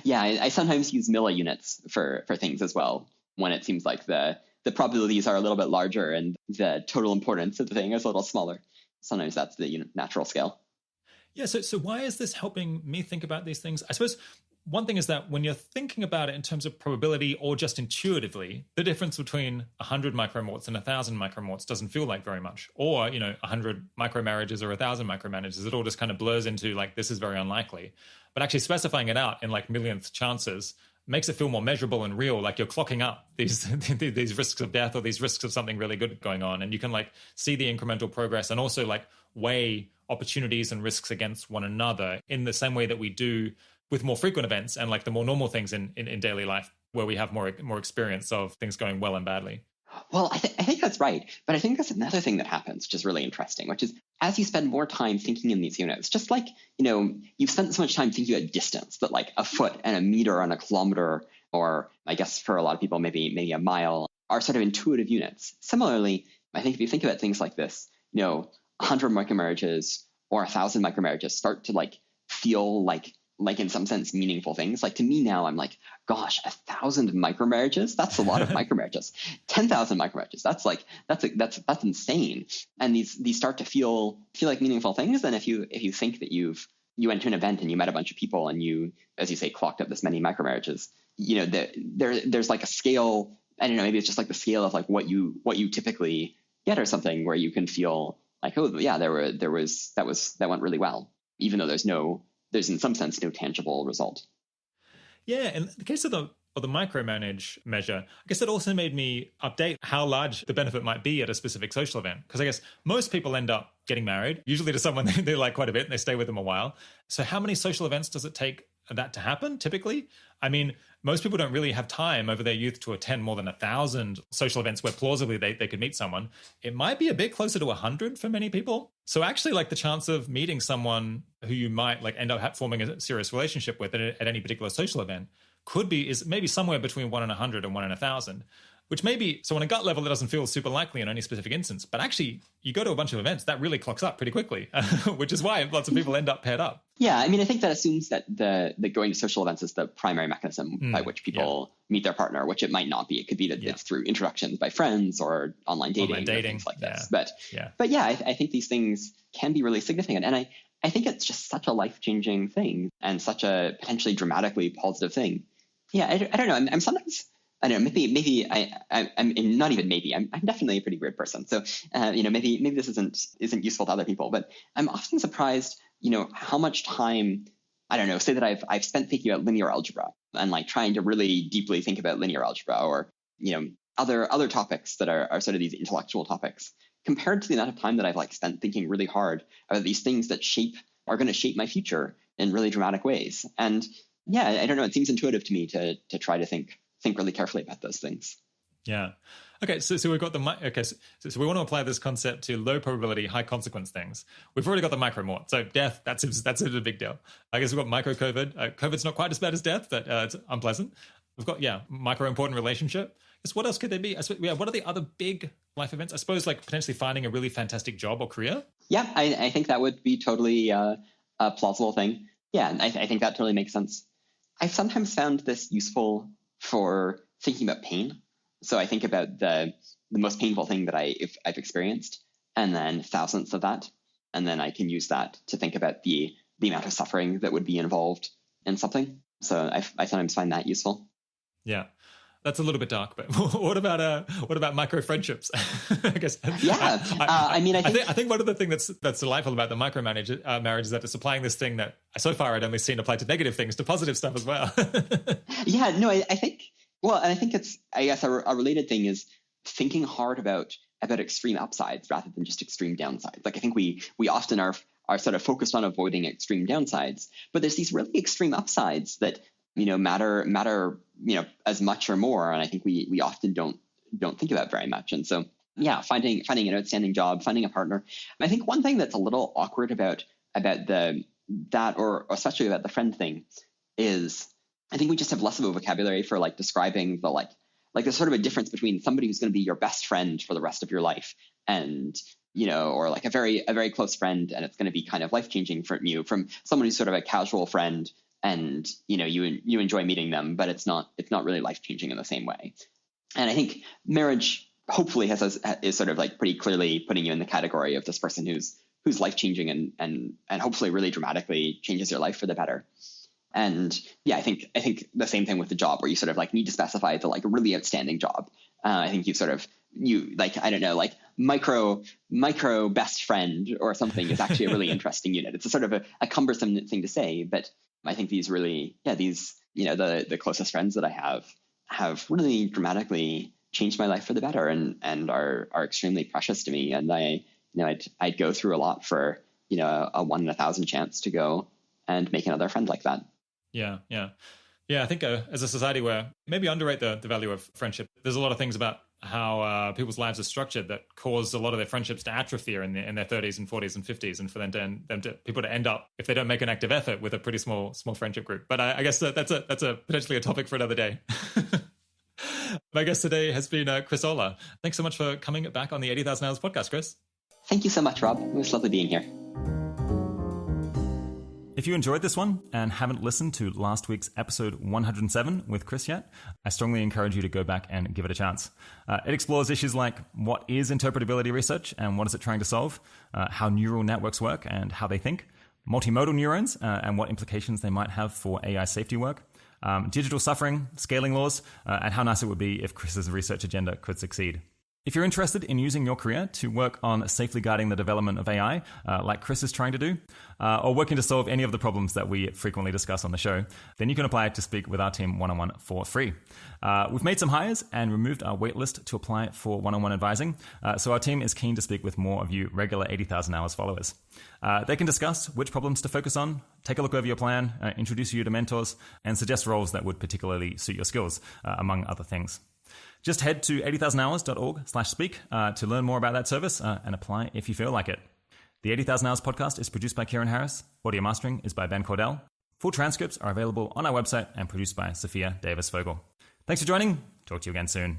Yeah. I sometimes use milliunits for things as well, when it seems like the probabilities are a little bit larger and the total importance of the thing is a little smaller. Sometimes that's the natural scale. Yeah. So why is this helping me think about these things? I suppose one thing is that when you're thinking about it in terms of probability or just intuitively, the difference between 100 micromorts and 1,000 micromorts doesn't feel like very much. Or, 100 micromarriages or 1,000 micromarriages, it all just kind of blurs into like, this is very unlikely. But actually specifying it out in like millionth chances makes it feel more measurable and real, like you're clocking up these risks of death or these risks of something really good going on. And you can like see the incremental progress and also like weigh opportunities and risks against one another in the same way that we do with more frequent events and like the more normal things in daily life where we have more experience of things going well and badly. Well, I think that's right. But I think that's another thing that happens, which is really interesting, which is as you spend more time thinking in these units, just like, you've spent so much time thinking about distance that like a foot and a meter and a kilometer, or I guess for a lot of people, maybe a mile, are sort of intuitive units. Similarly, I think if you think about things like this, 100 micromarriages or 1,000 micromarriages start to like feel like in some sense meaningful things. Like to me now, I'm like, gosh, 1,000 micromarriages? That's a lot of micromarriages. 10,000 micromarriages. That's insane. And these start to feel like meaningful things. And if you think that you went to an event and you met a bunch of people and you, as you say, clocked up this many micromarriages, there's like a scale. I don't know, maybe it's just like the scale of like what you typically get or something, where you can feel like, oh yeah, that went really well, even though there's in some sense no tangible result. Yeah, in the case of the micromanage measure, I guess it also made me update how large the benefit might be at a specific social event. Because I guess most people end up getting married, usually to someone they like quite a bit and they stay with them a while. So how many social events does it take that to happen typically? I mean, most people don't really have time over their youth to attend more than 1,000 social events where plausibly they could meet someone. It might be a bit closer to 100 for many people. So actually like the chance of meeting someone who you might like end up forming a serious relationship with at any particular social event is maybe somewhere between 1 in 100 and 1 in 1,000. Which maybe, so on a gut level, it doesn't feel super likely in any specific instance. But actually, you go to a bunch of events, that really clocks up pretty quickly, which is why lots of people end up paired up. Yeah, I mean, I think that assumes that the going to social events is the primary mechanism by which people meet their partner, which it might not be. It could be that it's through introductions by friends or online dating. Or things like this. But I think these things can be really significant. And I think it's just such a life-changing thing and such a potentially dramatically positive thing. Yeah, I don't know. I'm sometimes... I don't know, maybe I'm not even maybe, I'm definitely a pretty weird person. So, maybe this isn't useful to other people, but I'm often surprised, how much time, I don't know, say that I've spent thinking about linear algebra and like trying to really deeply think about linear algebra or, other topics that are sort of these intellectual topics compared to the amount of time that I've like spent thinking really hard about these things that are going to shape my future in really dramatic ways. And yeah, I don't know. It seems intuitive to me to try to think really carefully about those things. Yeah. Okay. So we've got so we want to apply this concept to low probability, high consequence things. We've already got the micro more. So death, that's a big deal. I guess we've got micro COVID. COVID's not quite as bad as death, but it's unpleasant. We've got, micro important relationship. Guess what else could there be? What are the other big life events? I suppose like potentially finding a really fantastic job or career. Yeah, I think that would be totally a plausible thing. Yeah, I think that totally makes sense. I've sometimes found this useful for thinking about pain. So I think about the most painful thing that I've experienced, and then thousands of that, and then I can use that to think about the amount of suffering that would be involved in something. So I sometimes find that useful. Yeah. That's a little bit dark, but what about micro friendships? I guess. Yeah, I think one of the things that's delightful about the marriage is that it's applying this thing that so far I'd only seen applied to negative things to positive stuff as well. Yeah, no, I think. Well, and I think it's, I guess, a related thing is thinking hard about extreme upsides rather than just extreme downsides. Like I think we often are sort of focused on avoiding extreme downsides, but there's these really extreme upsides that matter as much or more, and I think we often don't think about very much. And so finding an outstanding job, finding a partner. I think one thing that's a little awkward about that or especially about the friend thing is I think we just have less of a vocabulary for like describing the like there's sort of a difference between somebody who's going to be your best friend for the rest of your life and or like a very close friend, and it's going to be kind of life-changing from someone who's sort of a casual friend, and you enjoy meeting them, but it's not really life-changing in the same way. And I think marriage hopefully is sort of like pretty clearly putting you in the category of this person who's life-changing and hopefully really dramatically changes your life for the better. And yeah, I think the same thing with the job, where you sort of like need to specify the like really outstanding job. I think I don't know, like micro best friend or something is actually a really interesting unit. It's a sort of a cumbersome thing to say, but I think these really, the closest friends that I have really dramatically changed my life for the better and are extremely precious to me. And I'd go through a lot for, a 1 in 1,000 chance to go and make another friend like that. Yeah. I think as a society where maybe underrate the value of friendship, there's a lot of things about how people's lives are structured that cause a lot of their friendships to atrophy in their 30s and 40s and 50s, and for people to end up, if they don't make an active effort, with a pretty small friendship group. But I guess that's potentially a topic for another day. My guest today has been Chris Olah. Thanks so much for coming back on the 80,000 Hours podcast, Chris. Thank you so much, Rob. It was lovely being here. If you enjoyed this one and haven't listened to last week's episode 107 with Chris yet, I strongly encourage you to go back and give it a chance. It explores issues like what is interpretability research and what is it trying to solve, how neural networks work and how they think, multimodal neurons and what implications they might have for AI safety work, digital suffering, scaling laws, and how nice it would be if Chris's research agenda could succeed. If you're interested in using your career to work on safely guiding the development of AI, like Chris is trying to do, or working to solve any of the problems that we frequently discuss on the show, then you can apply to speak with our team one-on-one for free. We've made some hires and removed our waitlist to apply for one-on-one advising, so our team is keen to speak with more of you regular 80,000 Hours followers. They can discuss which problems to focus on, take a look over your plan, introduce you to mentors, and suggest roles that would particularly suit your skills, among other things. Just head to 80,000hours.org/speak to learn more about that service and apply if you feel like it. The 80,000 Hours podcast is produced by Kieran Harris. Audio mastering is by Ben Cordell. Full transcripts are available on our website and produced by Sophia Davis-Fogel. Thanks for joining. Talk to you again soon.